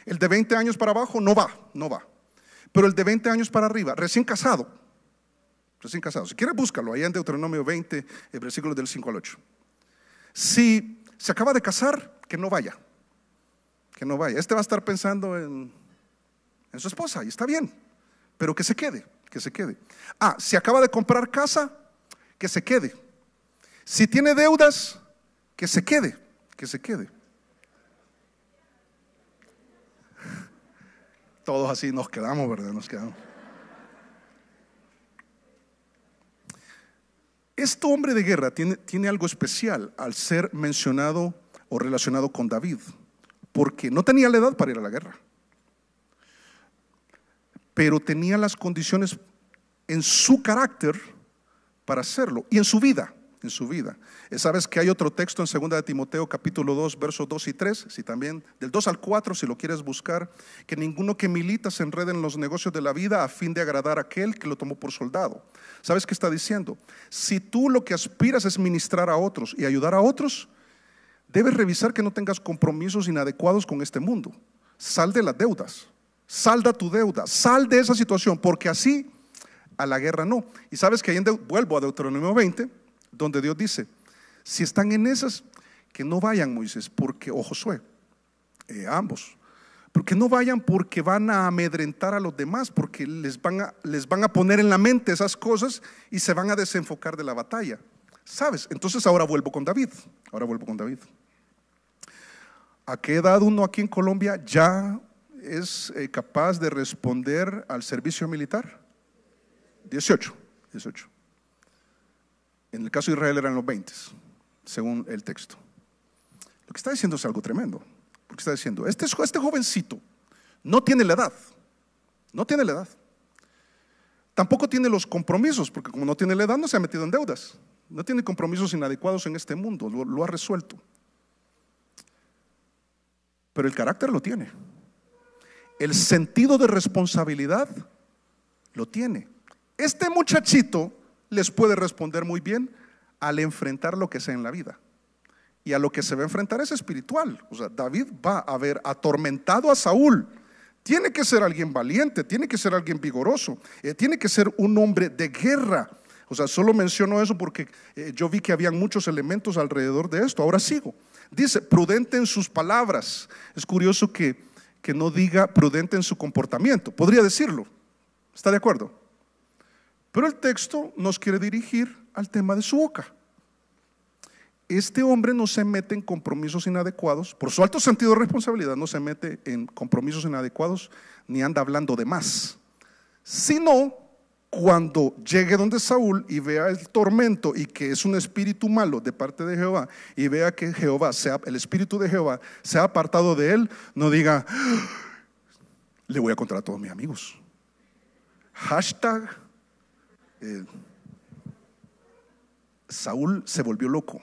A: El de 20 años para abajo no va. Pero el de 20 años para arriba, recién casado. Si quieres búscalo, ahí en Deuteronomio 20, versículos del 5 al 8. Si se acaba de casar, que no vaya. Este va a estar pensando en su esposa, y está bien, pero que se quede. Si acaba de comprar casa, que se quede. Si tiene deudas, que se quede. Todos así nos quedamos, ¿verdad? Este hombre de guerra tiene algo especial al ser mencionado o relacionado con David, porque no tenía la edad para ir a la guerra, pero tenía las condiciones en su carácter para hacerlo y en su vida. Sabes que hay otro texto en 2 de Timoteo capítulo 2 versos 2 y 3, si también del 2 al 4 si lo quieres buscar, que ninguno que milita se enrede en los negocios de la vida a fin de agradar a aquel que lo tomó por soldado. ¿Sabes qué está diciendo? Si tú lo que aspiras es ministrar a otros y ayudar a otros, debes revisar que no tengas compromisos inadecuados con este mundo. Sal de las deudas, salda tu deuda, sal de esa situación, porque así a la guerra no. Y sabes que ahí vuelvo a Deuteronomio 20, donde Dios dice: si están en esas, que no vayan, Moisés, porque, o Josué, ambos, porque no vayan, porque van a amedrentar a los demás, porque les van a poner en la mente esas cosas y se van a desenfocar de la batalla. ¿Sabes? Entonces ahora vuelvo con David. ¿A qué edad uno aquí en Colombia ya es capaz de responder al servicio militar? 18. En el caso de Israel eran los 20, según el texto. Lo que está diciendo es algo tremendo, porque está diciendo, este jovencito no tiene la edad, tampoco tiene los compromisos, porque como no tiene la edad no se ha metido en deudas, no tiene compromisos inadecuados en este mundo, lo ha resuelto, pero el carácter lo tiene, el sentido de responsabilidad lo tiene. Este muchachito les puede responder muy bien al enfrentar lo que sea en la vida. Y a lo que se va a enfrentar es espiritual. O sea, David va a haber atormentado a Saúl. Tiene que ser alguien valiente, tiene que ser alguien vigoroso, tiene que ser un hombre de guerra. O sea, solo menciono eso porque yo vi que habían muchos elementos alrededor de esto. Ahora sigo. Dice, prudente en sus palabras. Es curioso que no diga prudente en su comportamiento. Podría decirlo. ¿Está de acuerdo? Pero el texto nos quiere dirigir al tema de su boca. Este hombre no se mete en compromisos inadecuados, por su alto sentido de responsabilidad, no se mete en compromisos inadecuados ni anda hablando de más, sino cuando llegue donde Saúl y vea el tormento y que es un espíritu malo de parte de Jehová, y vea que el espíritu de Jehová se ha apartado de él, no diga, le voy a contar a todos mis amigos. Hashtag Saúl se volvió loco.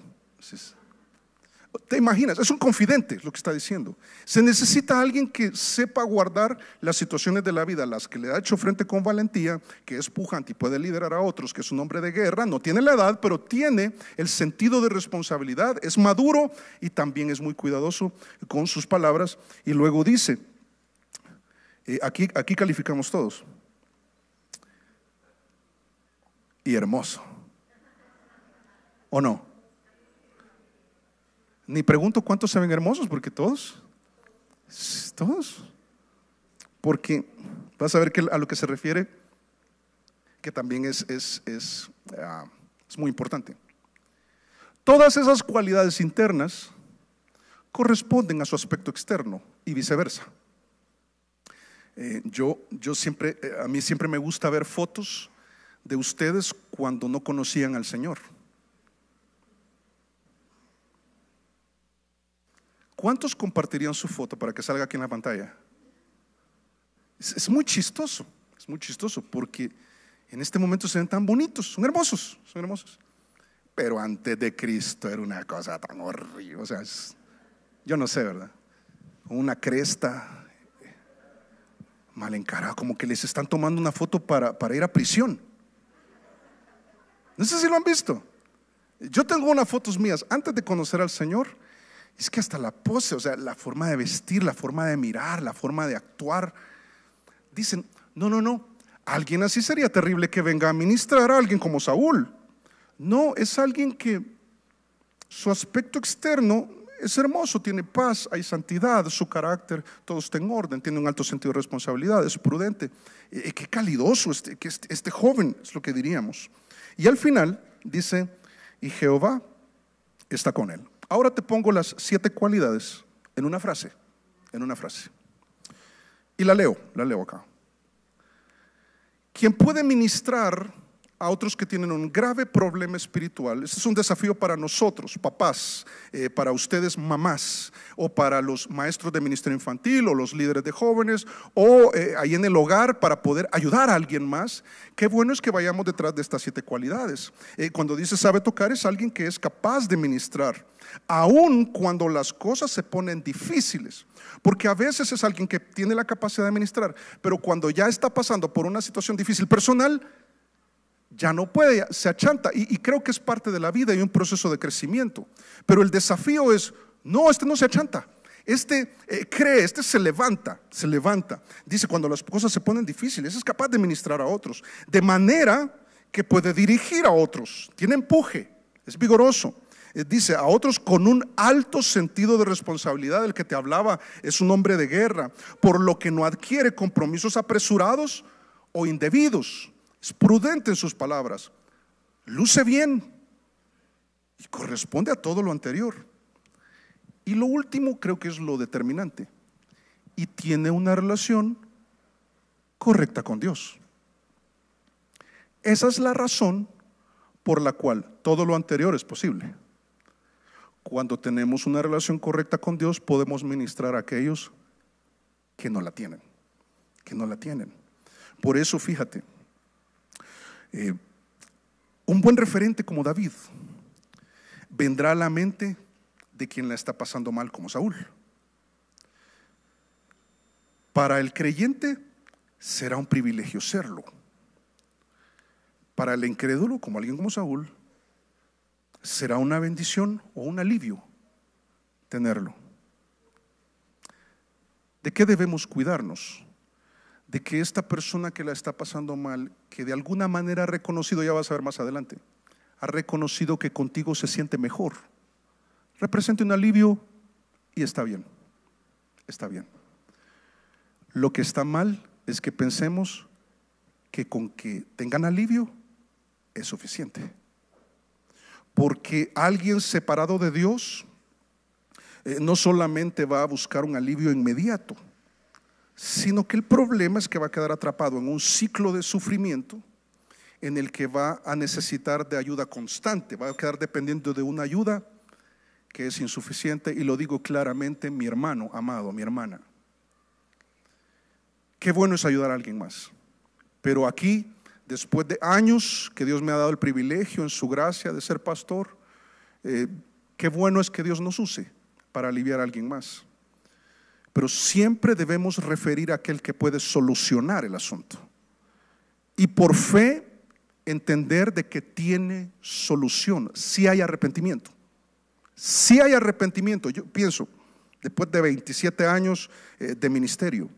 A: ¿Te imaginas? Es un confidente lo que está diciendo. Se necesita alguien que sepa guardar las situaciones de la vida, las que le ha hecho frente con valentía, que es pujante y puede liderar a otros, que es un hombre de guerra, no tiene la edad, pero tiene el sentido de responsabilidad, es maduro y también es muy cuidadoso con sus palabras. Y luego dice, aquí calificamos todos, y hermoso, ¿o no? Ni pregunto cuántos se ven hermosos, porque todos, porque vas a ver que a lo que se refiere, que también es muy importante. Todas esas cualidades internas corresponden a su aspecto externo y viceversa. A mí siempre me gusta ver fotos de ustedes cuando no conocían al Señor. ¿Cuántos compartirían su foto para que salga aquí en la pantalla? Es muy chistoso porque en este momento se ven tan bonitos, son hermosos. Pero antes de Cristo era una cosa tan horrible, o sea, yo no sé, ¿verdad? Una cresta mal encarada, como que les están tomando una foto para ir a prisión. No sé si lo han visto. Yo tengo unas fotos mías antes de conocer al Señor. Es que hasta la pose, o sea, la forma de vestir, la forma de mirar, la forma de actuar. Dicen, no, alguien así sería terrible que venga a ministrar a alguien como Saúl. No, es alguien que su aspecto externo es hermoso, tiene paz, hay santidad, su carácter, todo está en orden, tiene un alto sentido de responsabilidad, es prudente. Qué calidoso este joven, es lo que diríamos. Y al final dice, y Jehová está con él. Ahora te pongo las 7 cualidades en una frase. Y la leo acá. Quien puede ministrar a otros que tienen un grave problema espiritual, este es un desafío para nosotros, papás, para ustedes, mamás, o para los maestros de ministerio infantil, o los líderes de jóvenes, o ahí en el hogar para poder ayudar a alguien más. Qué bueno es que vayamos detrás de estas 7 cualidades. Cuando dice sabe tocar, es alguien que es capaz de ministrar, aun cuando las cosas se ponen difíciles, porque a veces es alguien que tiene la capacidad de ministrar, pero cuando ya está pasando por una situación difícil personal, ya no puede, se achanta, y creo que es parte de la vida y un proceso de crecimiento. Pero el desafío es, no, este no se achanta, cree, se levanta. Dice, cuando las cosas se ponen difíciles, es capaz de ministrar a otros, de manera que puede dirigir a otros, tiene empuje, es vigoroso. Dice, a otros con un alto sentido de responsabilidad. El que te hablaba es un hombre de guerra, por lo que no adquiere compromisos apresurados o indebidos. Es prudente en sus palabras, luce bien y corresponde a todo lo anterior. Y lo último creo que es lo determinante, y tiene una relación correcta con Dios. Esa es la razón por la cual todo lo anterior es posible. Cuando tenemos una relación correcta con Dios, podemos ministrar a aquellos que no la tienen. Por eso, fíjate, un buen referente como David vendrá a la mente de quien la está pasando mal, como Saúl. Para el creyente será un privilegio serlo. Para el incrédulo, como alguien como Saúl, será una bendición o un alivio tenerlo. ¿De qué debemos cuidarnos? De que esta persona que la está pasando mal, que de alguna manera ha reconocido, ya vas a ver más adelante, ha reconocido que contigo se siente mejor, represente un alivio y está bien. Lo que está mal es que pensemos que con que tengan alivio es suficiente, porque alguien separado de Dios no solamente va a buscar un alivio inmediato, sino que el problema es que va a quedar atrapado en un ciclo de sufrimiento en el que va a necesitar de ayuda constante, va a quedar dependiendo de una ayuda que es insuficiente. Y lo digo claramente, mi hermano amado, mi hermana, qué bueno es ayudar a alguien más, pero aquí, después de años que Dios me ha dado el privilegio en su gracia de ser pastor, qué bueno es que Dios nos use para aliviar a alguien más. Pero siempre debemos referir a aquel que puede solucionar el asunto, y por fe entender de que tiene solución. Si hay arrepentimiento, yo pienso, después de 27 años de ministerio,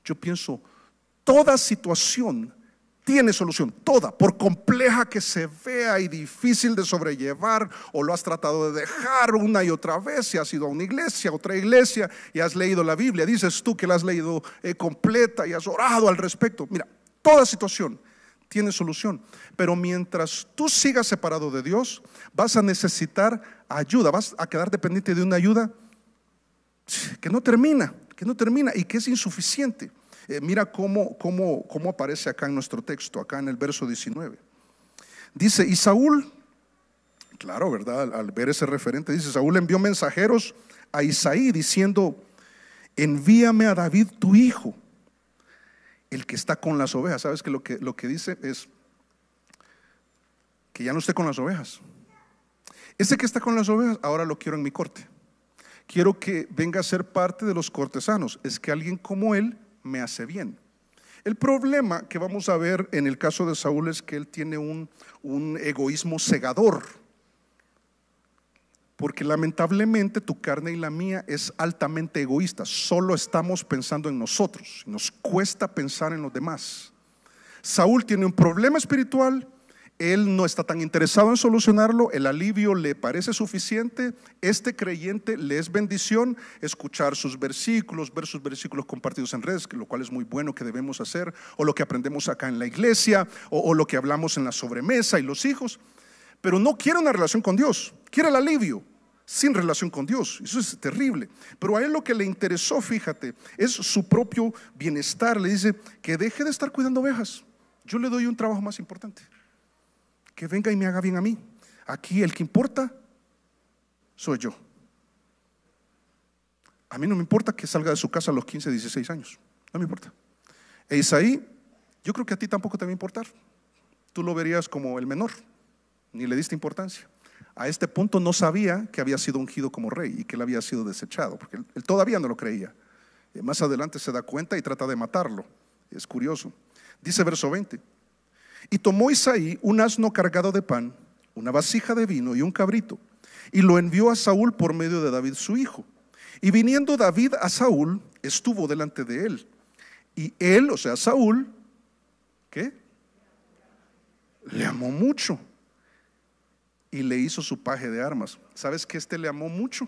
A: yo pienso, toda situación tiene solución, toda, por compleja que se vea y difícil de sobrellevar, o lo has tratado de dejar una y otra vez, si has ido a una iglesia, otra iglesia, y has leído la Biblia, dices tú que la has leído completa y has orado al respecto. Mira, toda situación tiene solución, pero mientras tú sigas separado de Dios, vas a necesitar ayuda, vas a quedar dependiente de una ayuda que no termina y que es insuficiente. Mira cómo aparece acá en nuestro texto, acá en el verso 19. Dice, y Saúl, claro, ¿verdad? Al ver ese referente, dice, Saúl envió mensajeros a Isaí diciendo, envíame a David tu hijo, el que está con las ovejas. ¿Sabes que lo que dice es que ya no esté con las ovejas? Ese que está con las ovejas, ahora lo quiero en mi corte. Quiero que venga a ser parte de los cortesanos. Es que alguien como él me hace bien. El problema que vamos a ver en el caso de Saúl es que él tiene un egoísmo cegador. Porque lamentablemente tu carne y la mía es altamente egoísta. Solo estamos pensando en nosotros. Nos cuesta pensar en los demás. Saúl tiene un problema espiritual. Él no está tan interesado en solucionarlo. El alivio le parece suficiente. Este creyente le es bendición escuchar sus versículos, ver sus versículos compartidos en redes, lo cual es muy bueno, que debemos hacer, o lo que aprendemos acá en la iglesia, o lo que hablamos en la sobremesa y los hijos. Pero no quiere una relación con Dios, quiere el alivio sin relación con Dios. Eso es terrible. Pero a él lo que le interesó, fíjate, es su propio bienestar. Le dice que deje de estar cuidando ovejas. Yo le doy un trabajo más importante, que venga y me haga bien a mí. Aquí el que importa soy yo. A mí no me importa que salga de su casa a los 15, 16 años. No me importa. E Isaí, yo creo que a ti tampoco te va a importar. Tú lo verías como el menor, ni le diste importancia. A este punto no sabía que había sido ungido como rey y que él había sido desechado, porque él todavía no lo creía. Más adelante se da cuenta y trata de matarlo. Es curioso. Dice verso 20: y tomó Isaí un asno cargado de pan, una vasija de vino y un cabrito, y lo envió a Saúl por medio de David su hijo. Y viniendo David a Saúl, estuvo delante de él. Y él, o sea Saúl, ¿qué? Le amó mucho y le hizo su paje de armas. ¿Sabes que le amó mucho?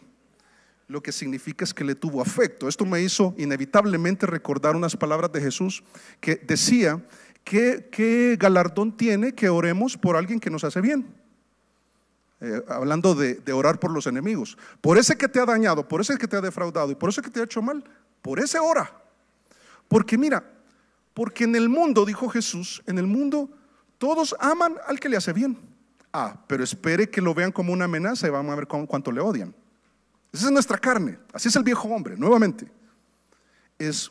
A: Lo que significa es que le tuvo afecto. Esto me hizo inevitablemente recordar unas palabras de Jesús que decía: ¿qué galardón tiene que oremos por alguien que nos hace bien? Hablando de orar por los enemigos. Por ese que te ha dañado, por ese que te ha defraudado y por ese que te ha hecho mal, por ese ora. Porque mira, porque en el mundo, dijo Jesús, en el mundo todos aman al que le hace bien. Pero espere que lo vean como una amenaza y vamos a ver cuánto le odian. Esa es nuestra carne, así es el viejo hombre. Nuevamente, es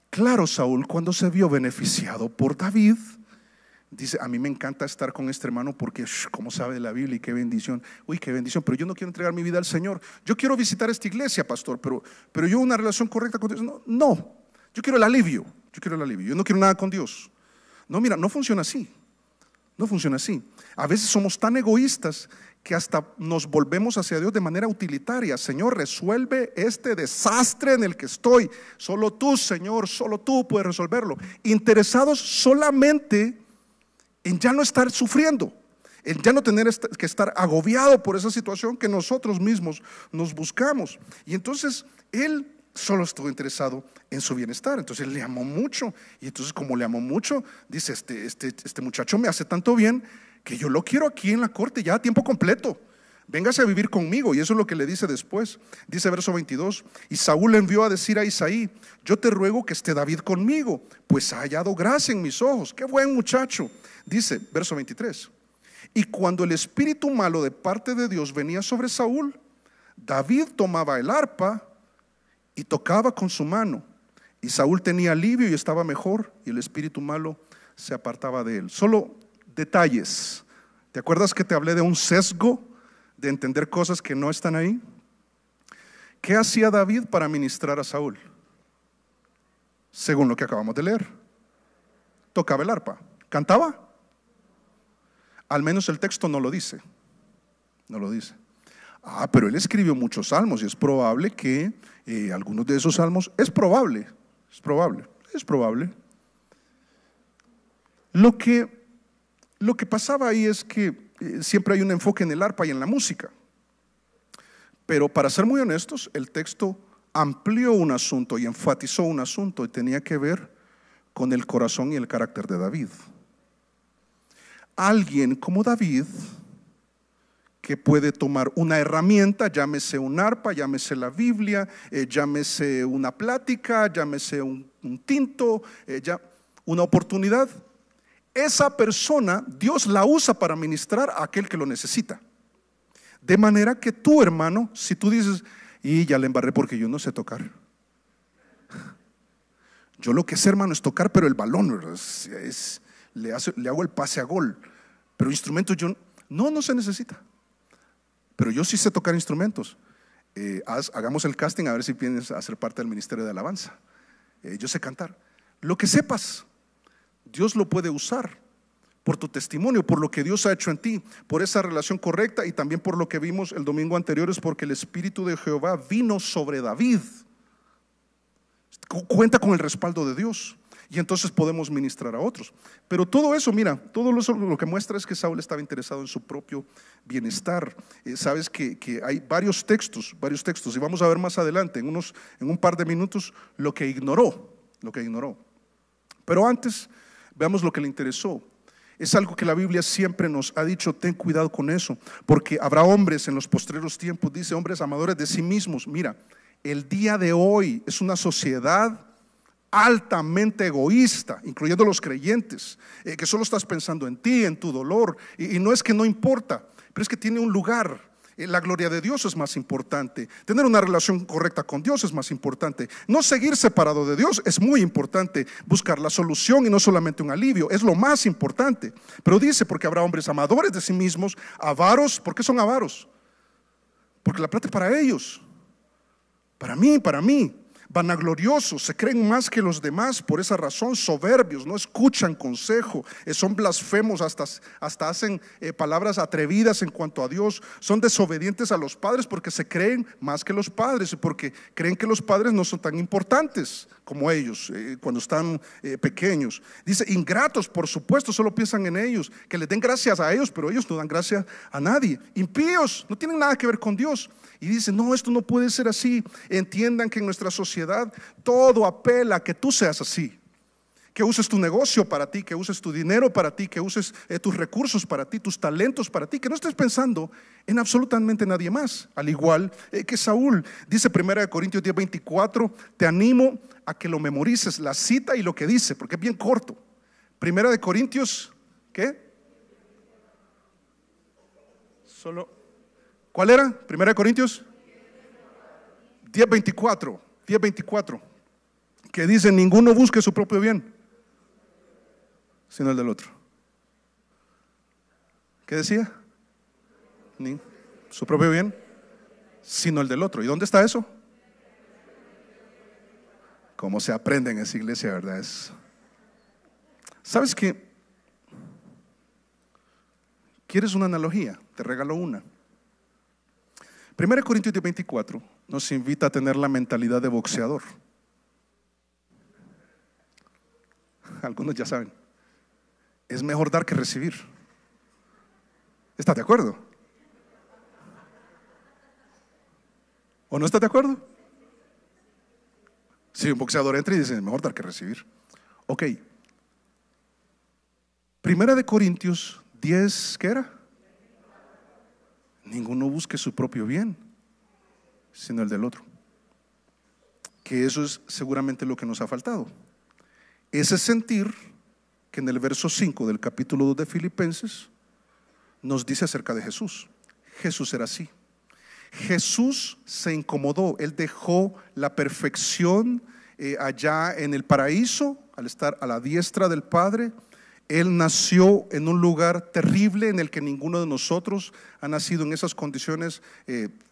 A: claro, Saúl, cuando se vio beneficiado por David, dice: a mí me encanta estar con este hermano porque como sabe de la Biblia y qué bendición. Uy, qué bendición, pero yo no quiero entregar mi vida al Señor. Yo quiero visitar esta iglesia, pastor, pero yo una relación correcta con Dios. No, yo quiero el alivio. Yo no quiero nada con Dios. No, mira, no funciona así. No funciona así. A veces somos tan egoístas que hasta nos volvemos hacia Dios de manera utilitaria. Señor, resuelve este desastre en el que estoy. Solo tú, Señor, solo tú puedes resolverlo. Interesados solamente en ya no estar sufriendo, en ya no tener que estar agobiado por esa situación que nosotros mismos nos buscamos. Y entonces él solo estuvo interesado en su bienestar. Entonces él le amó mucho. Y entonces, como le amó mucho, dice: este muchacho me hace tanto bien que yo lo quiero aquí en la corte ya a tiempo completo. Véngase a vivir conmigo. Y eso es lo que le dice después. Dice verso 22: y Saúl le envió a decir a Isaí: yo te ruego que esté David conmigo, pues ha hallado gracia en mis ojos. Qué buen muchacho. Dice verso 23: y cuando el espíritu malo de parte de Dios venía sobre Saúl, David tomaba el arpa y tocaba con su mano, y Saúl tenía alivio y estaba mejor, y el espíritu malo se apartaba de él. Solo detalles. ¿Te acuerdas que te hablé de un sesgo de entender cosas que no están ahí? ¿Qué hacía David para ministrar a Saúl? Según lo que acabamos de leer, tocaba el arpa. ¿Cantaba? Al menos el texto no lo dice. No lo dice. Pero él escribió muchos salmos y es probable que algunos de esos salmos, es probable. Lo que pasaba ahí es que siempre hay un enfoque en el arpa y en la música. Pero para ser muy honestos, el texto amplió un asunto y enfatizó un asunto y tenía que ver con el corazón y el carácter de David. Alguien como David, que puede tomar una herramienta, llámese un arpa, llámese la Biblia, llámese una plática, llámese un tinto, una oportunidad. Esa persona Dios la usa para ministrar a aquel que lo necesita. De manera que tú, hermano, si tú dices: y ya le embarré porque yo no sé tocar. Yo lo que sé, hermano, es tocar, pero el balón le hago el pase a gol. Pero instrumentos no se necesita. Pero yo sí sé tocar instrumentos. Hagamos el casting a ver si vienes a ser parte del ministerio de alabanza. Yo sé cantar. Lo que sepas, Dios lo puede usar por tu testimonio, por lo que Dios ha hecho en ti, por esa relación correcta, y también por lo que vimos el domingo anterior, es porque el Espíritu de Jehová vino sobre David. Cuenta con el respaldo de Dios, y entonces podemos ministrar a otros. Pero todo eso, mira, todo eso lo que muestra es que Saúl estaba interesado en su propio bienestar. Sabes que hay varios textos, y vamos a ver más adelante, en un par de minutos, lo que ignoró. Pero antes, veamos lo que le interesó. Es algo que la Biblia siempre nos ha dicho: ten cuidado con eso, porque habrá hombres en los postreros tiempos, dice, hombres amadores de sí mismos. Mira, el día de hoy es una sociedad altamente egoísta, incluyendo los creyentes, que solo estás pensando en ti, en tu dolor, y no es que no importa, pero es que tiene un lugar. La gloria de Dios es más importante, tener una relación correcta con Dios es más importante, no seguir separado de Dios es muy importante, buscar la solución y no solamente un alivio, es lo más importante. Pero dice, porque habrá hombres amadores de sí mismos, avaros. ¿Por qué son avaros? Porque la plata es para ellos, para mí. Vanagloriosos, se creen más que los demás, por esa razón soberbios, no escuchan consejo, son blasfemos, hasta hacen palabras atrevidas en cuanto a Dios, son desobedientes a los padres porque se creen más que los padres y porque creen que los padres no son tan importantes como ellos cuando están pequeños. Dice, ingratos, por supuesto, solo piensan en ellos, que les den gracias a ellos, pero ellos no dan gracias a nadie. Impíos, no tienen nada que ver con Dios. Y dice, no, esto no puede ser así. Entiendan que en nuestra sociedad todo apela a que tú seas así, que uses tu negocio para ti, que uses tu dinero para ti, que uses tus recursos para ti, tus talentos para ti, que no estés pensando en absolutamente nadie más. Al igual que Saúl. Dice 1 Corintios 10:24, te animo a que lo memorices, la cita y lo que dice, porque es bien corto. 1 Corintios, ¿qué? ¿Cuál era? 1 Corintios 10:24, que dice, ninguno busque su propio bien, sino el del otro. ¿Qué decía? Ni su propio bien, sino el del otro. ¿Y dónde está eso? ¿Cómo se aprende en esa iglesia, verdad? ¿Sabes qué? ¿Quieres una analogía? Te regalo una. 1 Corintios 10:24 nos invita a tener la mentalidad de boxeador. Algunos ya saben, es mejor dar que recibir. ¿Estás de acuerdo? ¿O no estás de acuerdo? Si un boxeador entra y dice, es mejor dar que recibir. Ok. 1 Corintios 10, ¿qué era? Ninguno busque su propio bien, sino el del otro. Que eso es seguramente lo que nos ha faltado. Ese sentir que en el verso 5 del capítulo 2 de Filipenses nos dice acerca de Jesús. Jesús era así. Jesús se incomodó, Él dejó la perfección allá en el paraíso, al estar a la diestra del Padre. Él nació en un lugar terrible en el que ninguno de nosotros ha nacido en esas condiciones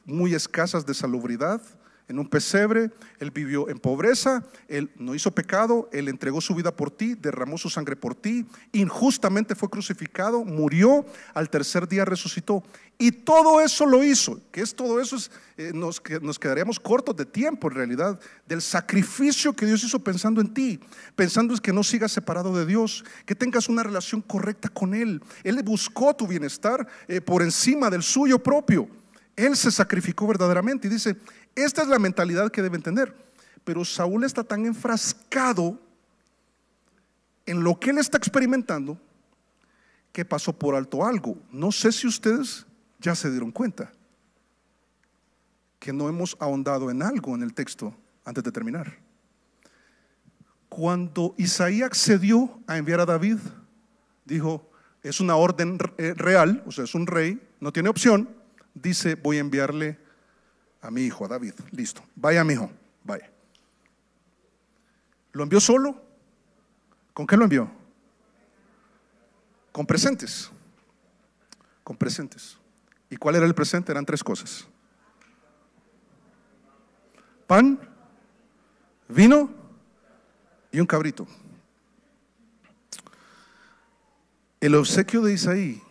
A: muy escasas de salubridad. En un pesebre, Él vivió en pobreza, Él no hizo pecado, Él entregó su vida por ti, derramó su sangre por ti, injustamente fue crucificado, murió, al tercer día resucitó. Y todo eso lo hizo. ¿Qué es todo eso? Nos quedaríamos cortos de tiempo en realidad, del sacrificio que Dios hizo pensando en ti, pensando en que no sigas separado de Dios, que tengas una relación correcta con Él. Él buscó tu bienestar por encima del suyo propio. Él se sacrificó verdaderamente y dice, esta es la mentalidad que deben tener. Pero Saúl está tan enfrascado en lo que él está experimentando que pasó por alto algo. No sé si ustedes ya se dieron cuenta que no hemos ahondado en algo en el texto antes de terminar. Cuando Isaí accedió a enviar a David, dijo, es una orden real, o sea, es un rey, no tiene opción. Dice, voy a enviarle a mi hijo, a David. Listo, vaya mi hijo, vaya. ¿Lo envió solo? ¿Con qué lo envió? Con presentes. Con presentes. ¿Y cuál era el presente? Eran 3 cosas: pan, vino y un cabrito. El obsequio de Isaí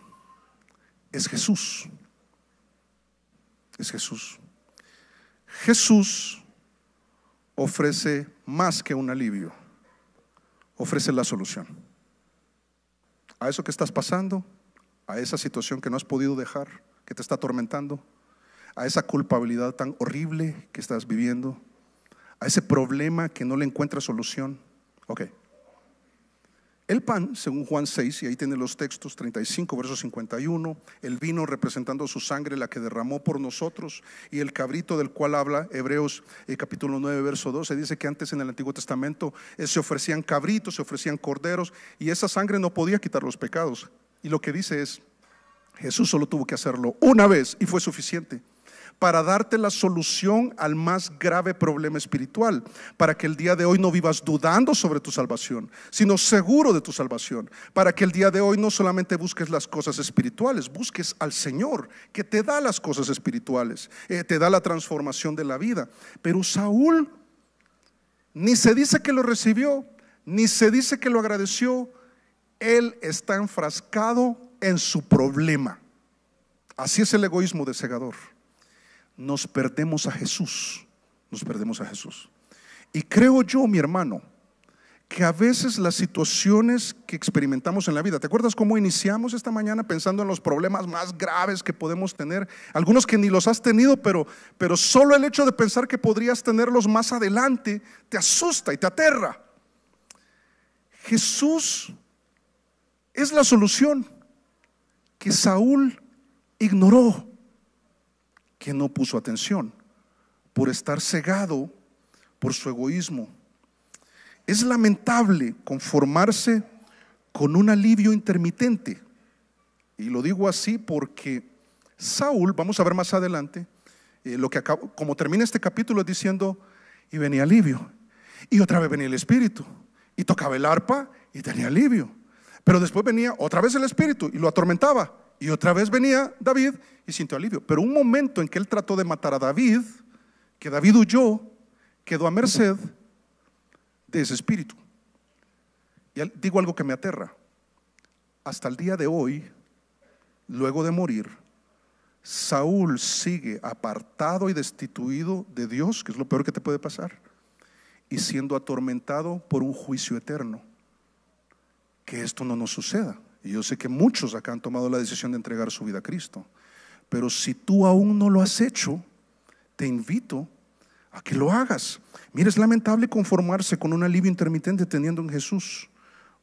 A: es Jesús. Es Jesús. Jesús ofrece más que un alivio, ofrece la solución a eso que estás pasando, a esa situación que no has podido dejar, que te está atormentando, a esa culpabilidad tan horrible que estás viviendo, a ese problema que no le encuentras solución. Ok. El pan, según Juan 6, y ahí tiene los textos 35, verso 51, el vino representando su sangre, la que derramó por nosotros, y el cabrito del cual habla Hebreos capítulo 9, verso 12, dice que antes en el Antiguo Testamento se ofrecían cabritos, se ofrecían corderos, y esa sangre no podía quitar los pecados. Y lo que dice es, Jesús solo tuvo que hacerlo una vez y fue suficiente para darte la solución al más grave problema espiritual, para que el día de hoy no vivas dudando sobre tu salvación, sino seguro de tu salvación, para que el día de hoy no solamente busques las cosas espirituales, busques al Señor, que te da las cosas espirituales, te da la transformación de la vida. Pero Saúl ni se dice que lo recibió, ni se dice que lo agradeció. Él está enfrascado en su problema. Así es el egoísmo de cegador. Nos perdemos a Jesús. Nos perdemos a Jesús. Y creo yo, mi hermano, que a veces las situaciones que experimentamos en la vida, ¿te acuerdas cómo iniciamos esta mañana pensando en los problemas más graves que podemos tener? Algunos que ni los has tenido, pero solo el hecho de pensar que podrías tenerlos más adelante te asusta y te aterra. Jesús es la solución que Saúl ignoró, que no puso atención por estar cegado por su egoísmo. Es lamentable conformarse con un alivio intermitente, y lo digo así porque Saúl, vamos a ver más adelante, como termina este capítulo diciendo, y venía alivio, y otra vez venía el Espíritu, y tocaba el arpa y tenía alivio, pero después venía otra vez el Espíritu y lo atormentaba, y otra vez venía David y sintió alivio. Pero un momento en que él trató de matar a David, que David huyó, quedó a merced de ese espíritu. Y digo algo que me aterra. Hasta el día de hoy, luego de morir, Saúl sigue apartado y destituido de Dios, que es lo peor que te puede pasar, y siendo atormentado por un juicio eterno. Que esto no nos suceda. Y yo sé que muchos acá han tomado la decisión de entregar su vida a Cristo, pero si tú aún no lo has hecho, te invito a que lo hagas. Mira, es lamentable conformarse con un alivio intermitente teniendo en Jesús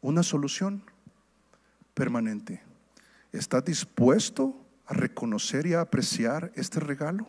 A: una solución permanente. ¿Estás dispuesto a reconocer y a apreciar este regalo?